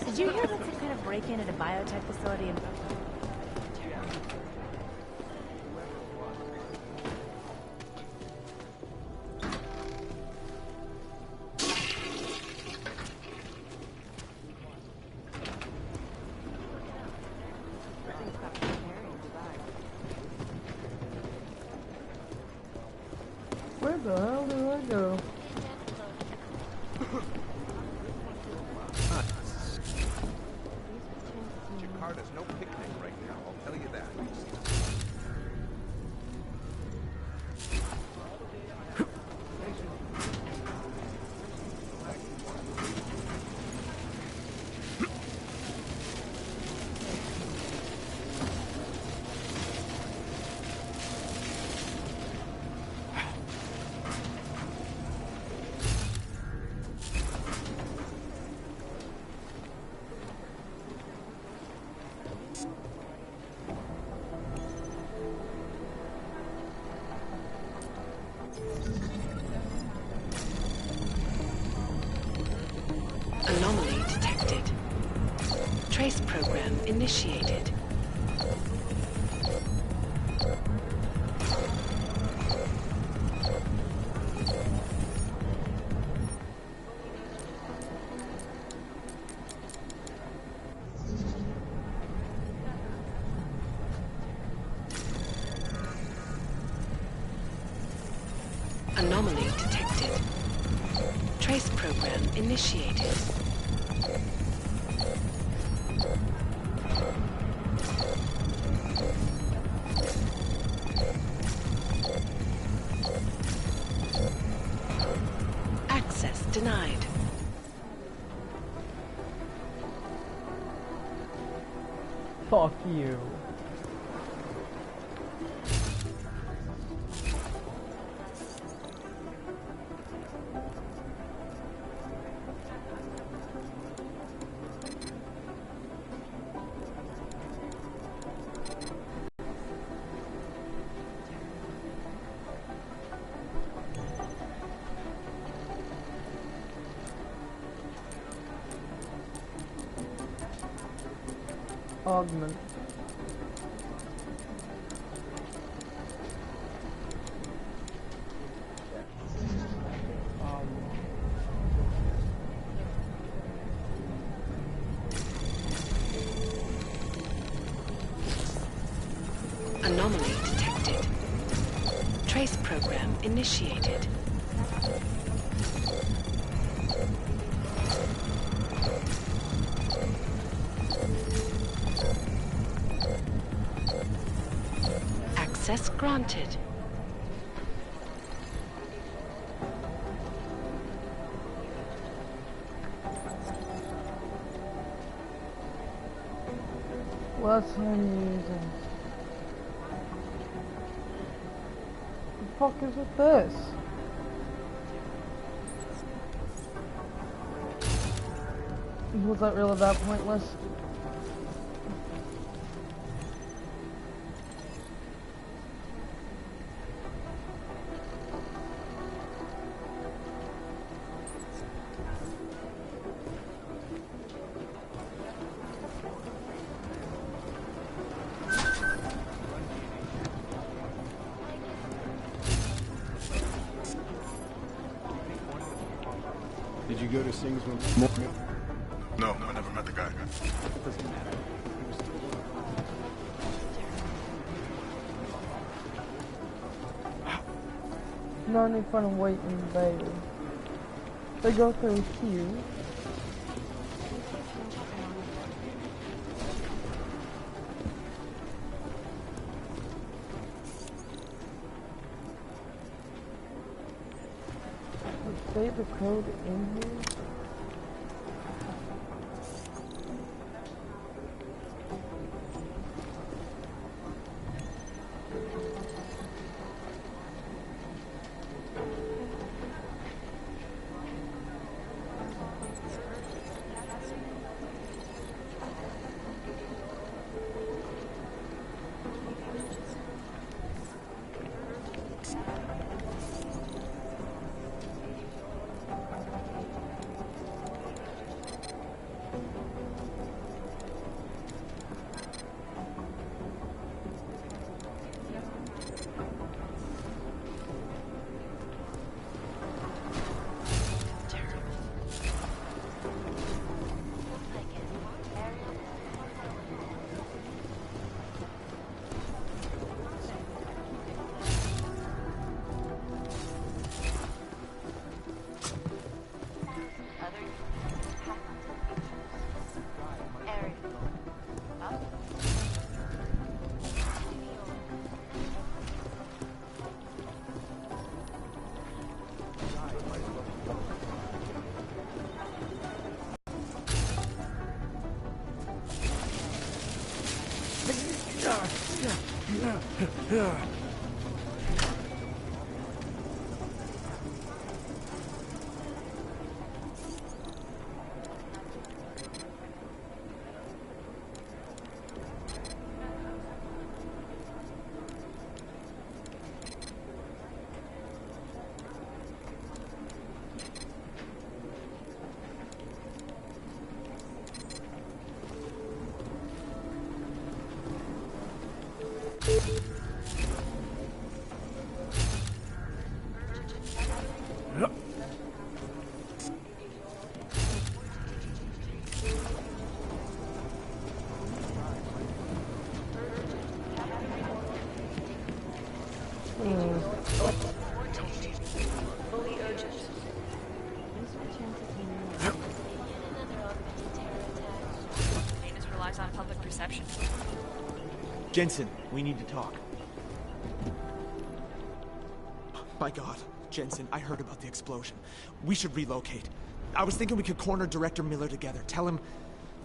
Speaker 6: Did you hear about some kind of break-in at a biotech facility in...
Speaker 1: Where the hell do I go?
Speaker 19: Jakarta's no picnic right now, I'll tell you that.
Speaker 12: Anomaly detected. Trace program initiated. Anomaly detected. Trace program initiated. Access denied.
Speaker 1: Fuck you. Augment.
Speaker 12: Anomaly detected. Trace program initiated. Access granted.
Speaker 1: What's I'm using? The fuck is with this? Was that really that pointless?
Speaker 19: Did you go to Singh's when...
Speaker 13: No, I never met the guy.
Speaker 19: Doesn't matter.
Speaker 1: No any fun of waiting there. They go through here. Save the code in here.
Speaker 10: Jensen, we need to talk. My God, Jensen, I heard about the explosion. We should relocate. I was thinking we could corner Director Miller together. Tell him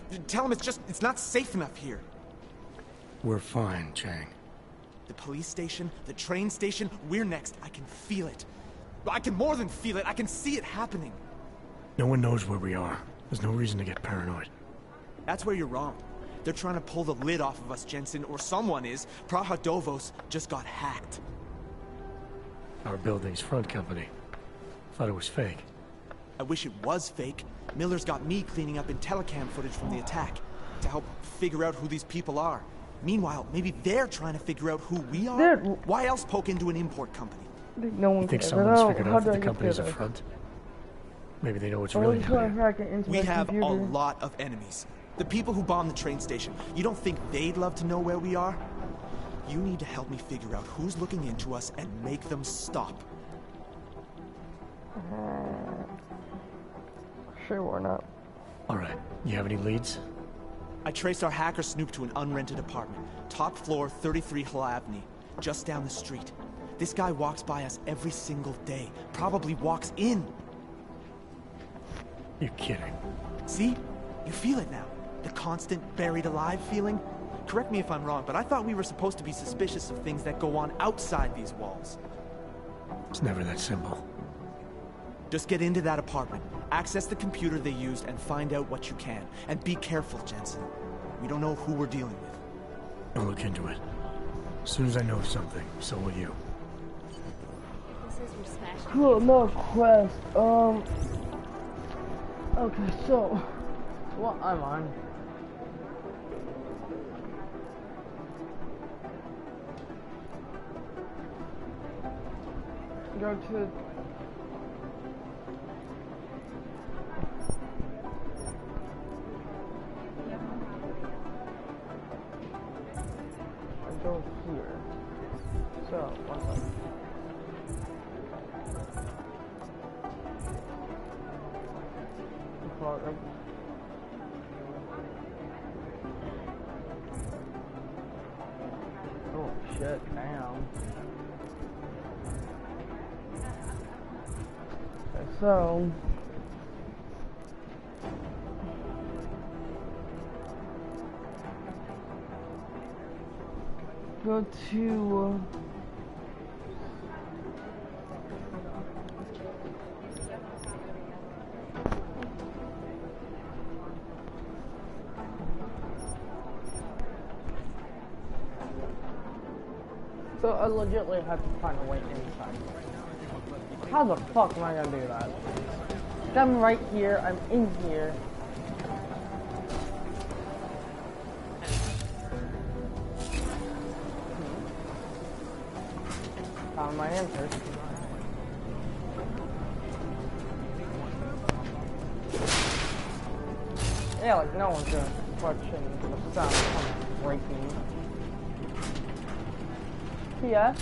Speaker 10: it's not safe enough here.
Speaker 3: We're fine, Chang.
Speaker 10: The police station, the train station, we're next. I can feel it. I can more than feel it. I can see it happening.
Speaker 3: No one knows where we are. There's no reason to get paranoid.
Speaker 10: That's where you're wrong. They're trying to pull the lid off of us, Jensen, or someone is. Praha Dovos just got hacked.
Speaker 3: Our building's front company. Thought it was fake.
Speaker 10: I wish it was fake. Miller's got me cleaning up IntelliCam footage from the attack to help figure out who these people are. Meanwhile, maybe they're trying to figure out who we are? Why else poke into an import company?
Speaker 1: No one
Speaker 3: you think someone's figured out that the company's a front? Maybe they know what's really happening.
Speaker 10: We have a lot of enemies. The people who bombed the train station. You don't think they'd love to know where we are? You need to help me figure out who's looking into us and make them stop.
Speaker 1: Sure, why not?
Speaker 3: Alright, you have any leads?
Speaker 10: I traced our hacker snoop to an unrented apartment. Top floor, 33 Hlavny, just down the street. This guy walks by us every single day. Probably walks in.
Speaker 3: You're kidding.
Speaker 10: See? You feel it now. The constant buried alive feeling? Correct me if I'm wrong, but I thought we were supposed to be suspicious of things that go on outside these walls.
Speaker 3: It's never that simple.
Speaker 10: Just get into that apartment, access the computer they used, and find out what you can. And be careful, Jensen. We don't know who we're dealing with.
Speaker 3: I'll look into it. As soon as I know something, so will you.
Speaker 1: Cool, no quest. Okay, so what I'm on. Go to about it. Oh shit, damn. Okay, so go to so I legitimately have to find a way inside. How the fuck am I gonna do that? I'm right here, I'm in here. Found my answer. Yeah, like no one's gonna question the sound of breaking. Yeah.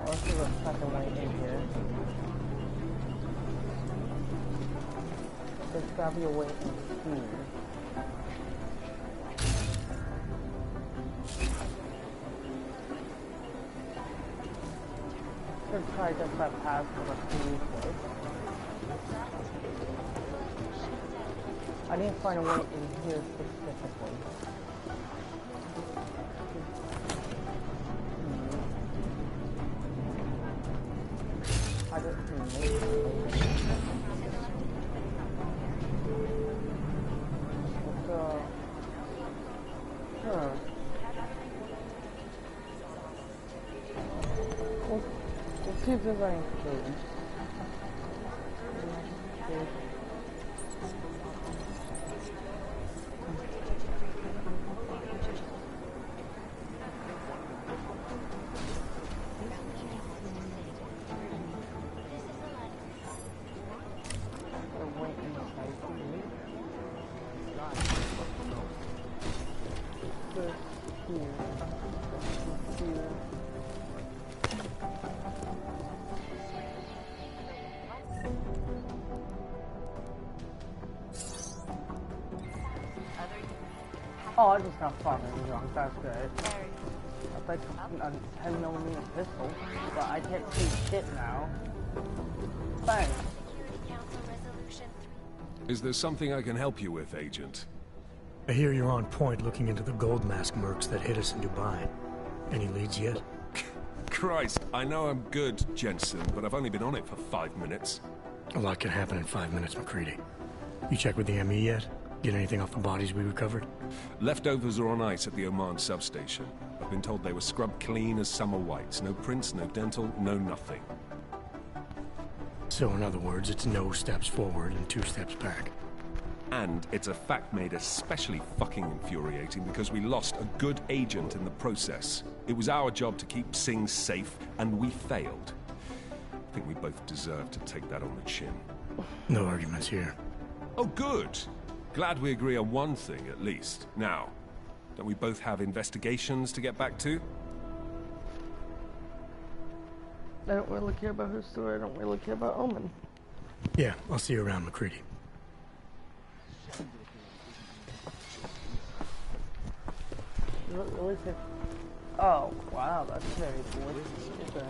Speaker 1: Oh, this is a second way in here. There's gotta be a way in here. Should try to get that path for the food place. I need to find a way in here specifically. I just Let's see if there's any food. Oh, I just got fucking drunk, that's great. I'll take a 10mm pistol, but I can't see shit now. Thanks.
Speaker 22: Is there something I can help you with, Agent?
Speaker 3: I hear you're on point looking into the gold mask mercs that hit us in Dubai. Any leads yet?
Speaker 22: Christ, I know I'm good, Jensen, but I've only been on it for 5 minutes.
Speaker 3: A lot can happen in 5 minutes, McCready. You checked with the ME yet? Get anything off the bodies we recovered?
Speaker 22: Leftovers are on ice at the Oman substation. I've been told they were scrubbed clean as summer whites. No prints, no dental, no nothing.
Speaker 3: So in other words, it's no steps forward and 2 steps back.
Speaker 22: And it's a fact made especially fucking infuriating because we lost a good agent in the process. It was our job to keep Singh safe, and we failed. I think we both deserve to take that on the chin.
Speaker 3: No arguments here.
Speaker 22: Oh, good. Glad we agree on one thing, at least. Now, don't we both have investigations to get back to?
Speaker 1: I don't really care about her story. I don't really care about Omen.
Speaker 3: Yeah, I'll see you around, McCready.
Speaker 1: Oh, wow, that's very cool. Okay.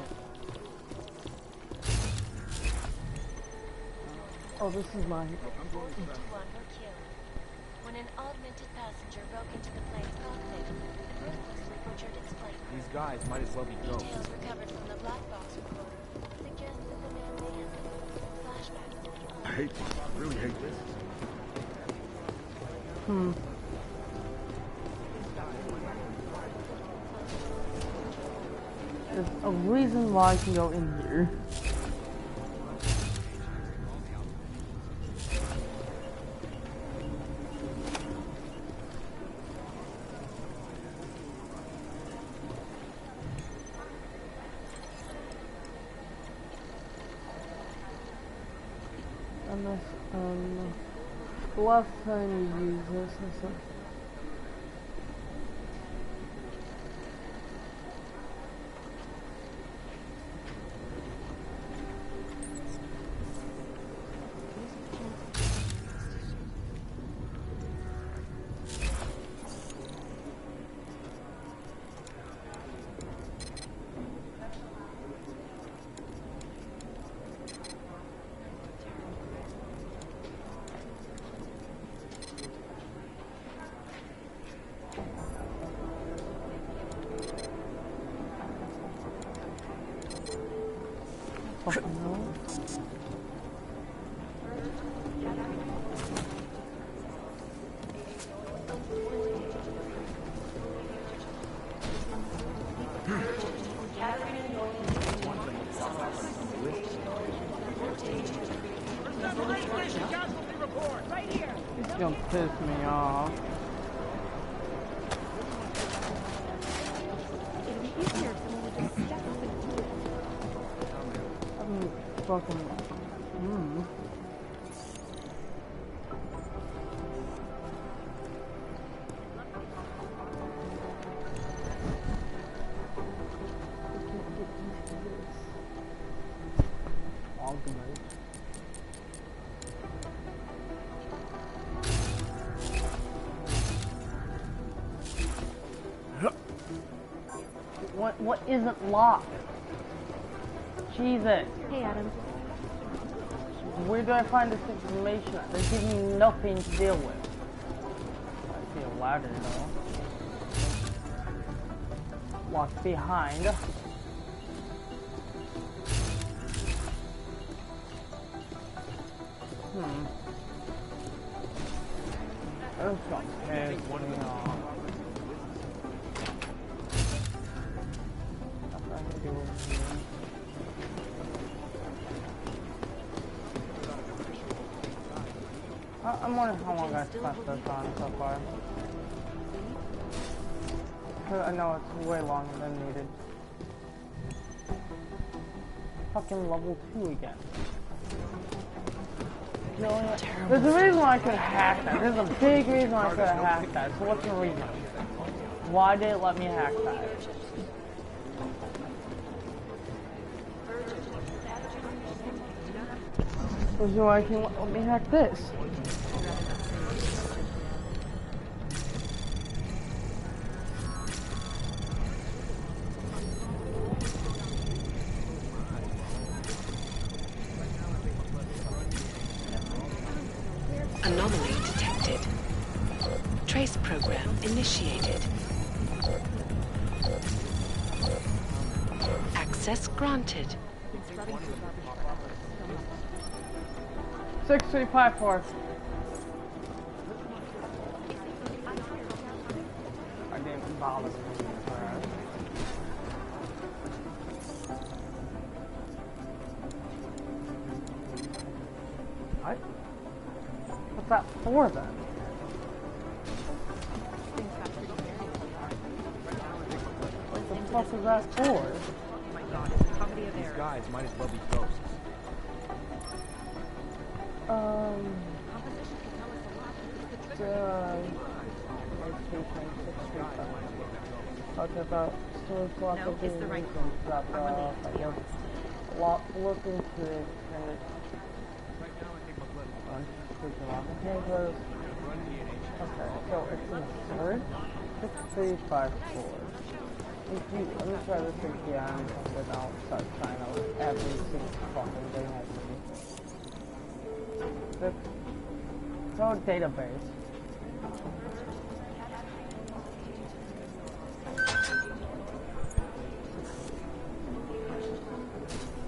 Speaker 1: Oh, this is mine.
Speaker 16: 51 were killed when an augmented passenger broke into the plane's cockpit and ruthlessly butchered its plane.
Speaker 10: These guys might as well be ghosts.
Speaker 16: Details recovered from the black box report suggest that the man may have flashbacks.
Speaker 19: I hate this. I really hate this.
Speaker 1: There's a reason why I can go in here. Unless, the last time you use this, I said. fucking hell? It's gonna piss me off. Fucking. What isn't locked? Jesus.
Speaker 8: Hey, Adam.
Speaker 1: Where do I find this information? They give me nothing to deal with. I see a ladder though. Locked behind. That's gonna piss me off. I'm wondering how long I spent this on so far. I know it's way longer than needed. Fucking level 2 again. There's a reason why I could hack that. There's a big reason why I could have hacked that. So what's the reason? Why did it let me hack that? So I can let me hack this.
Speaker 11: Anomaly detected. Trace program initiated. Access granted.
Speaker 1: 6354. I didn't bother with it. What? What's that for then? What the fuck is that for?
Speaker 10: Oh my god, these guys might as well be ghosts.
Speaker 1: Talk about storage block of the reasons dropped off. I guess look into it and it. Okay, so it's in storage. 6354. Let me try this again, and then I'll start trying out every single fucking thing I see. So database.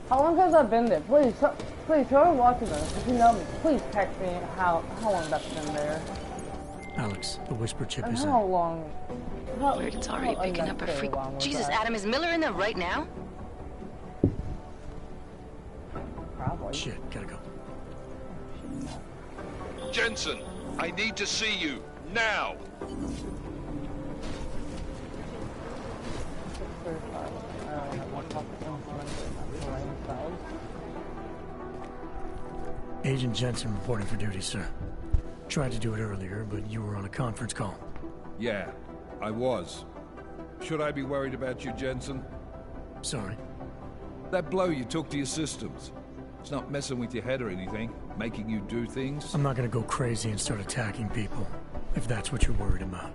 Speaker 1: How long has that been there? Please, whoever watching this, if you know me, please text me how long that's been there.
Speaker 3: Alex, the whisper chip
Speaker 1: And
Speaker 3: is
Speaker 1: how long?
Speaker 14: It's already picking up a freak. Jesus, Adam, is Miller in there right now?
Speaker 1: Probably.
Speaker 3: Shit, gotta go.
Speaker 2: Jensen, I need to see you now.
Speaker 3: Agent Jensen reporting for duty, sir. Tried to do it earlier, but you were on a conference call.
Speaker 22: Yeah, I was. Should I be worried about you, Jensen?
Speaker 3: Sorry.
Speaker 22: That blow you took to your systems. It's not messing with your head or anything, making you do things.
Speaker 3: I'm not gonna go crazy and start attacking people, if that's what you're worried about.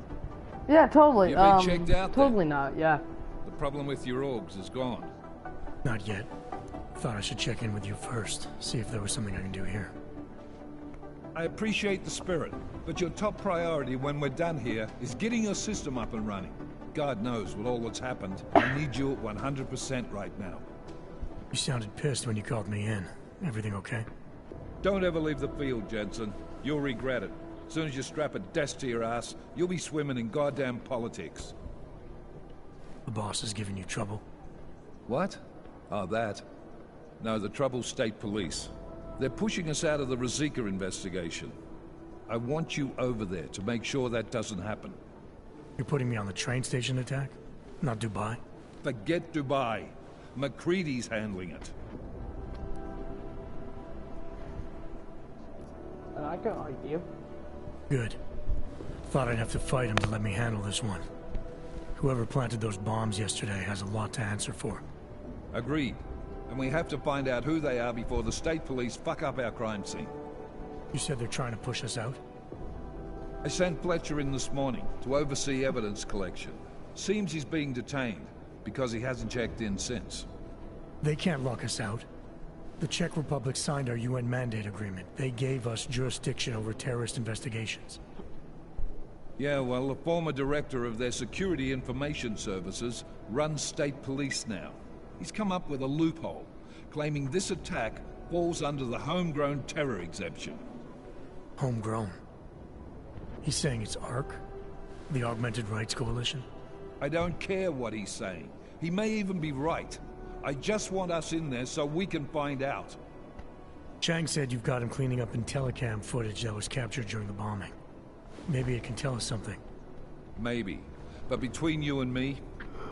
Speaker 1: Yeah, totally.
Speaker 22: You've been checked out
Speaker 1: totally
Speaker 22: then?
Speaker 1: not, yeah.
Speaker 22: The problem with your orgs is gone.
Speaker 3: Not yet. Thought I should check in with you first, see if there was something I can do here.
Speaker 22: I appreciate the spirit, but your top priority when we're done here is getting your system up and running. God knows with all that's happened, I need you at 100% right now.
Speaker 3: You sounded pissed when you called me in. Everything okay?
Speaker 15: Don't ever leave the field, Jensen. You'll regret it. As soon as you strap a desk to your ass, you'll be swimming in goddamn politics.
Speaker 3: The boss is giving you trouble?
Speaker 15: What? Oh, that. No, the trouble's state police. They're pushing us out of the Ruzicka investigation. I want you over there to make sure that doesn't happen.
Speaker 3: You're putting me on the train station attack? Not Dubai?
Speaker 15: Forget Dubai. McCready's handling it.
Speaker 1: I can argue.
Speaker 3: Good. Thought I'd have to fight him to let me handle this one. Whoever planted those bombs yesterday has a lot to answer for.
Speaker 15: Agreed. And we have to find out who they are before the state police fuck up our crime scene.
Speaker 3: You said they're trying to push us out?
Speaker 15: I sent Fletcher in this morning to oversee evidence collection. Seems he's being detained, because he hasn't checked in since.
Speaker 3: They can't lock us out. The Czech Republic signed our UN mandate agreement. They gave us jurisdiction over terrorist investigations.
Speaker 15: Yeah, well, the former director of their security information services runs state police now. He's come up with a loophole, claiming this attack falls under the homegrown terror exemption.
Speaker 3: Homegrown? He's saying it's ARC? The Augmented Rights Coalition?
Speaker 15: I don't care what he's saying. He may even be right. I just want us in there so we can find out.
Speaker 3: Chang said you've got him cleaning up Intellicam footage that was captured during the bombing. Maybe it can tell us something.
Speaker 15: Maybe. But between you and me,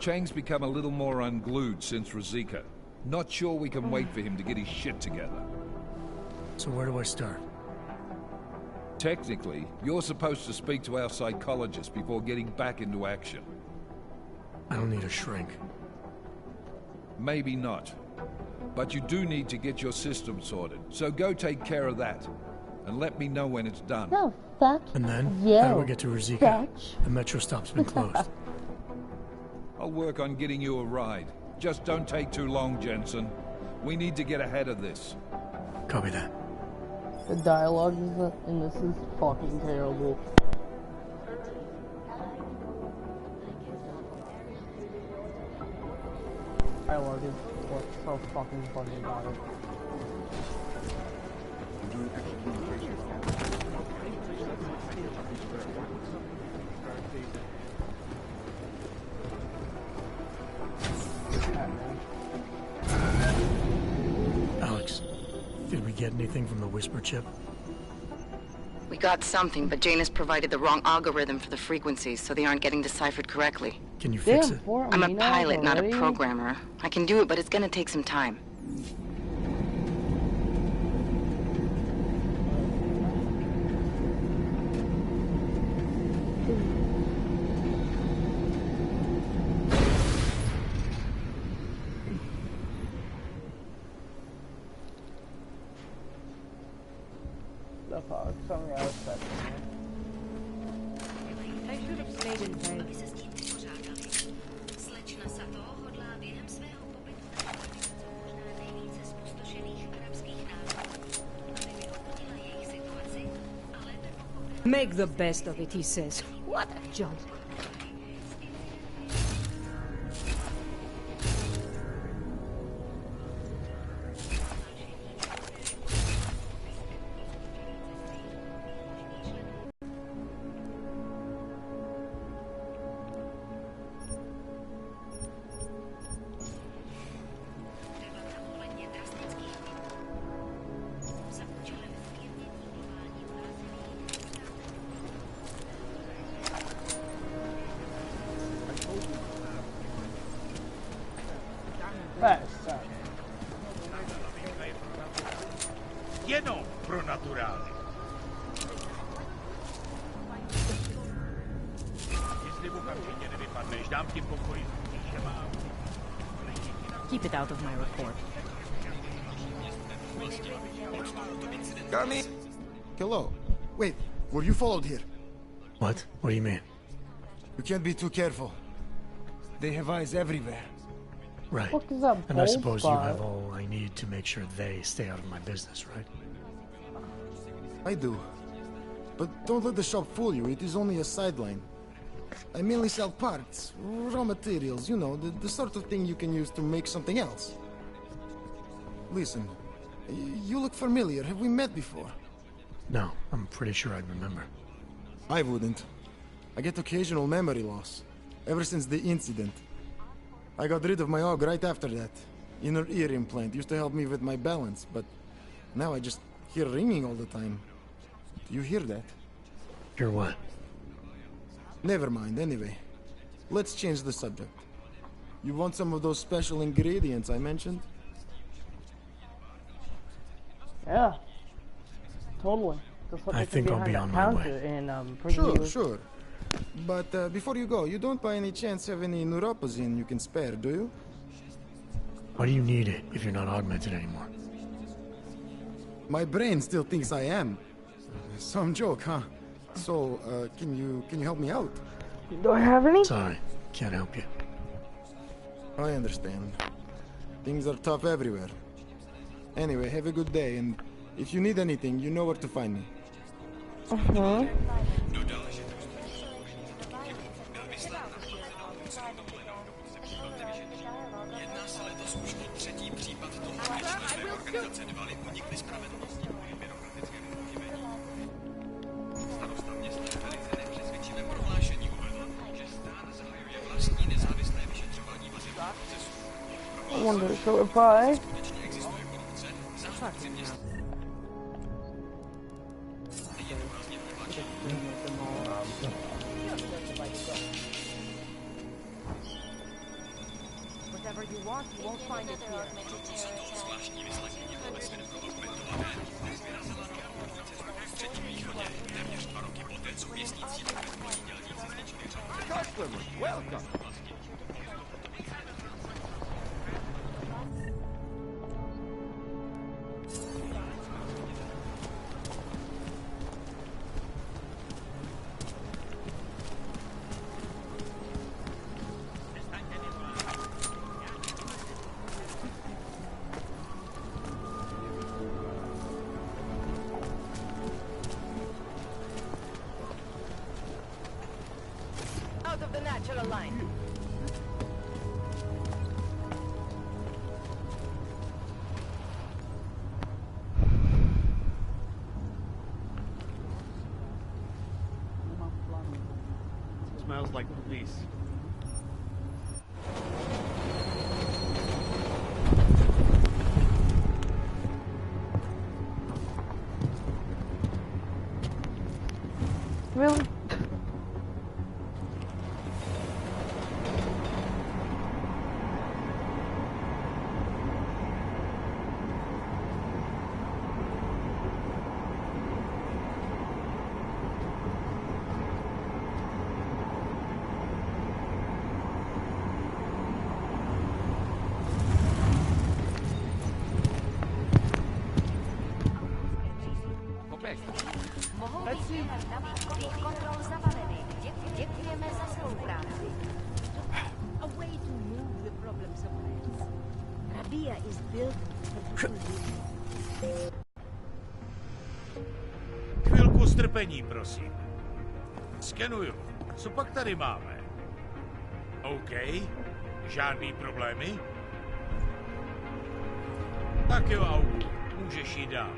Speaker 15: Chang's become a little more unglued since Ruzicka. Not sure we can wait for him to get his shit together.
Speaker 3: So where do I start?
Speaker 15: Technically, you're supposed to speak to our psychologist before getting back into action.
Speaker 3: I don't need a shrink.
Speaker 15: Maybe not. But you do need to get your system sorted. So go take care of that. And let me know when it's done.
Speaker 1: No, fuck.
Speaker 3: And then?
Speaker 1: You,
Speaker 3: how do we get to Ruzicka?
Speaker 1: bitch.
Speaker 3: The metro stop's been closed.
Speaker 15: I'll work on getting you a ride. Just don't take too long, Jensen. We need to get ahead of this.
Speaker 3: Copy that.
Speaker 1: The dialogue in this is fucking terrible. Dialogue is what's so fucking funny about it.
Speaker 3: Alex, did we get anything from the Whisper chip?
Speaker 12: We got something, but Janus provided the wrong algorithm for the frequencies, so they aren't getting deciphered correctly.
Speaker 3: Can you fix it?
Speaker 12: I'm a pilot, not a programmer. I can do it, but it's gonna take some time.
Speaker 1: The fuck? Something else that's in here.
Speaker 6: I should have stayed in bed. Make the best of it, he says. What a job.
Speaker 13: Jedno pro naturálny. Jestli okamžitě nevypadneš, dám ti pokoj.
Speaker 6: Keep it out of my report.
Speaker 17: Got me? Hello. Wait, were you followed here?
Speaker 3: What? What do you mean?
Speaker 17: You can't be too careful. They have eyes everywhere.
Speaker 3: Right.
Speaker 1: What is that
Speaker 3: And I
Speaker 1: bold
Speaker 3: suppose you
Speaker 1: spot?
Speaker 3: have all I need to make sure they stay out of my business, right?
Speaker 17: I do. But don't let the shop fool you, it is only a sideline. I mainly sell parts, raw materials, you know, the sort of thing you can use to make something else. Listen, you look familiar. Have we met before?
Speaker 3: No, I'm pretty sure I'd remember.
Speaker 17: I wouldn't. I get occasional memory loss. Ever since the incident. I got rid of my AUG right after that. Inner ear implant used to help me with my balance, but now I just hear ringing all the time. Do you hear that?
Speaker 3: Hear what?
Speaker 17: Never mind, anyway. Let's change the subject. You want some of those special ingredients I mentioned?
Speaker 1: Yeah. Totally.
Speaker 3: I think I'll be on my way.
Speaker 1: And,
Speaker 17: Sure. But before you go, you don't by any chance have any neuropozyne you can spare, do you?
Speaker 3: Why do you need it if you're not augmented anymore?
Speaker 17: My brain still thinks I am. Some joke, huh? So, can you help me out?
Speaker 1: Do I have any?
Speaker 3: Sorry, can't help you.
Speaker 17: I understand. Things are tough everywhere. Anyway, have a good day, and if you need anything, you know where to find me.
Speaker 1: I wonder, so if I...
Speaker 6: Whatever you want, you won't find it here.
Speaker 19: Customer, welcome.
Speaker 6: Out of the natural line.
Speaker 20: Smells like police.
Speaker 1: Really?
Speaker 6: A way to move the problem somewhere else. Rabia is built for
Speaker 20: Chvilku strpení, prosím. Skenuju. Co pak tady máme? OK. Žádný problémy? Tak jo, Augu. Můžeš jít dál.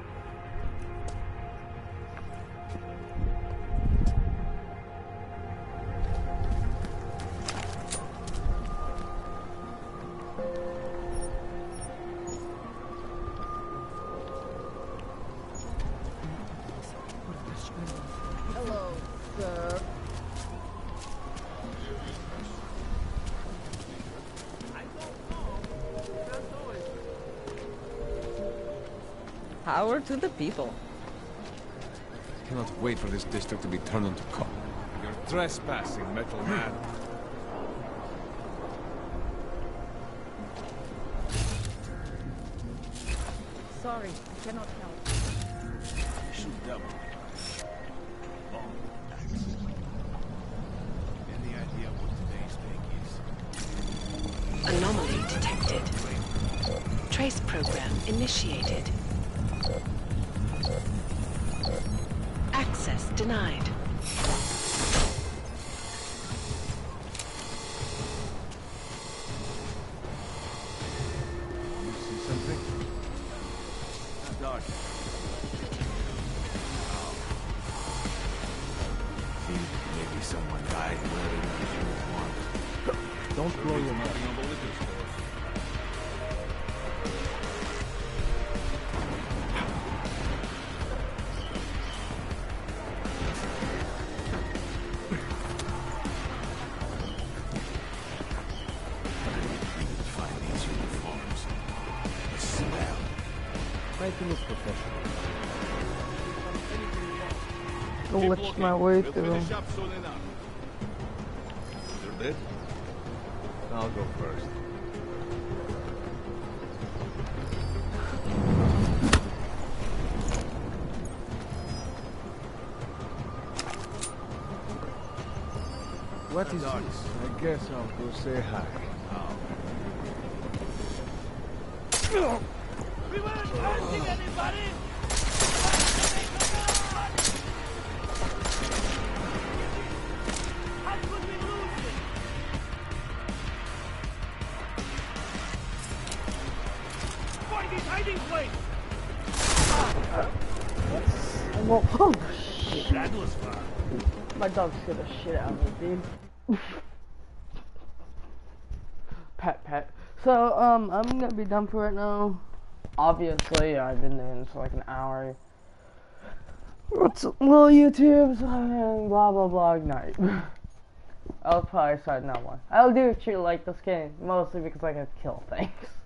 Speaker 6: Hello, sir.
Speaker 4: Power to the people.
Speaker 19: I cannot wait for this district to be turned into cop.
Speaker 22: You're trespassing, Metal Man.
Speaker 6: Sorry, I cannot help.
Speaker 19: Shoot them.
Speaker 20: Any idea what today's date is?
Speaker 11: Anomaly detected. Trace program initiated. Access denied.
Speaker 19: You see something? dark.
Speaker 10: Maybe someone died murdered because you want.
Speaker 19: Don't blow your mind.
Speaker 3: Everything is professional.
Speaker 1: I'll lick my way through.
Speaker 19: You're dead? I'll go first.
Speaker 3: What is this?
Speaker 19: I guess I'll go say hi.
Speaker 20: We weren't hurting anybody! How could we lose it? Find his hiding place!
Speaker 1: Well, oh shit.
Speaker 20: That was fun.
Speaker 1: My dog scared the shit out of me, dude. Pet. So, I'm gonna be done for right now. Obviously, I've been doing this for like an hour. What's little YouTube's blah blah blah night. I'll probably start another one. I'll do shit like this game, mostly because I can kill things.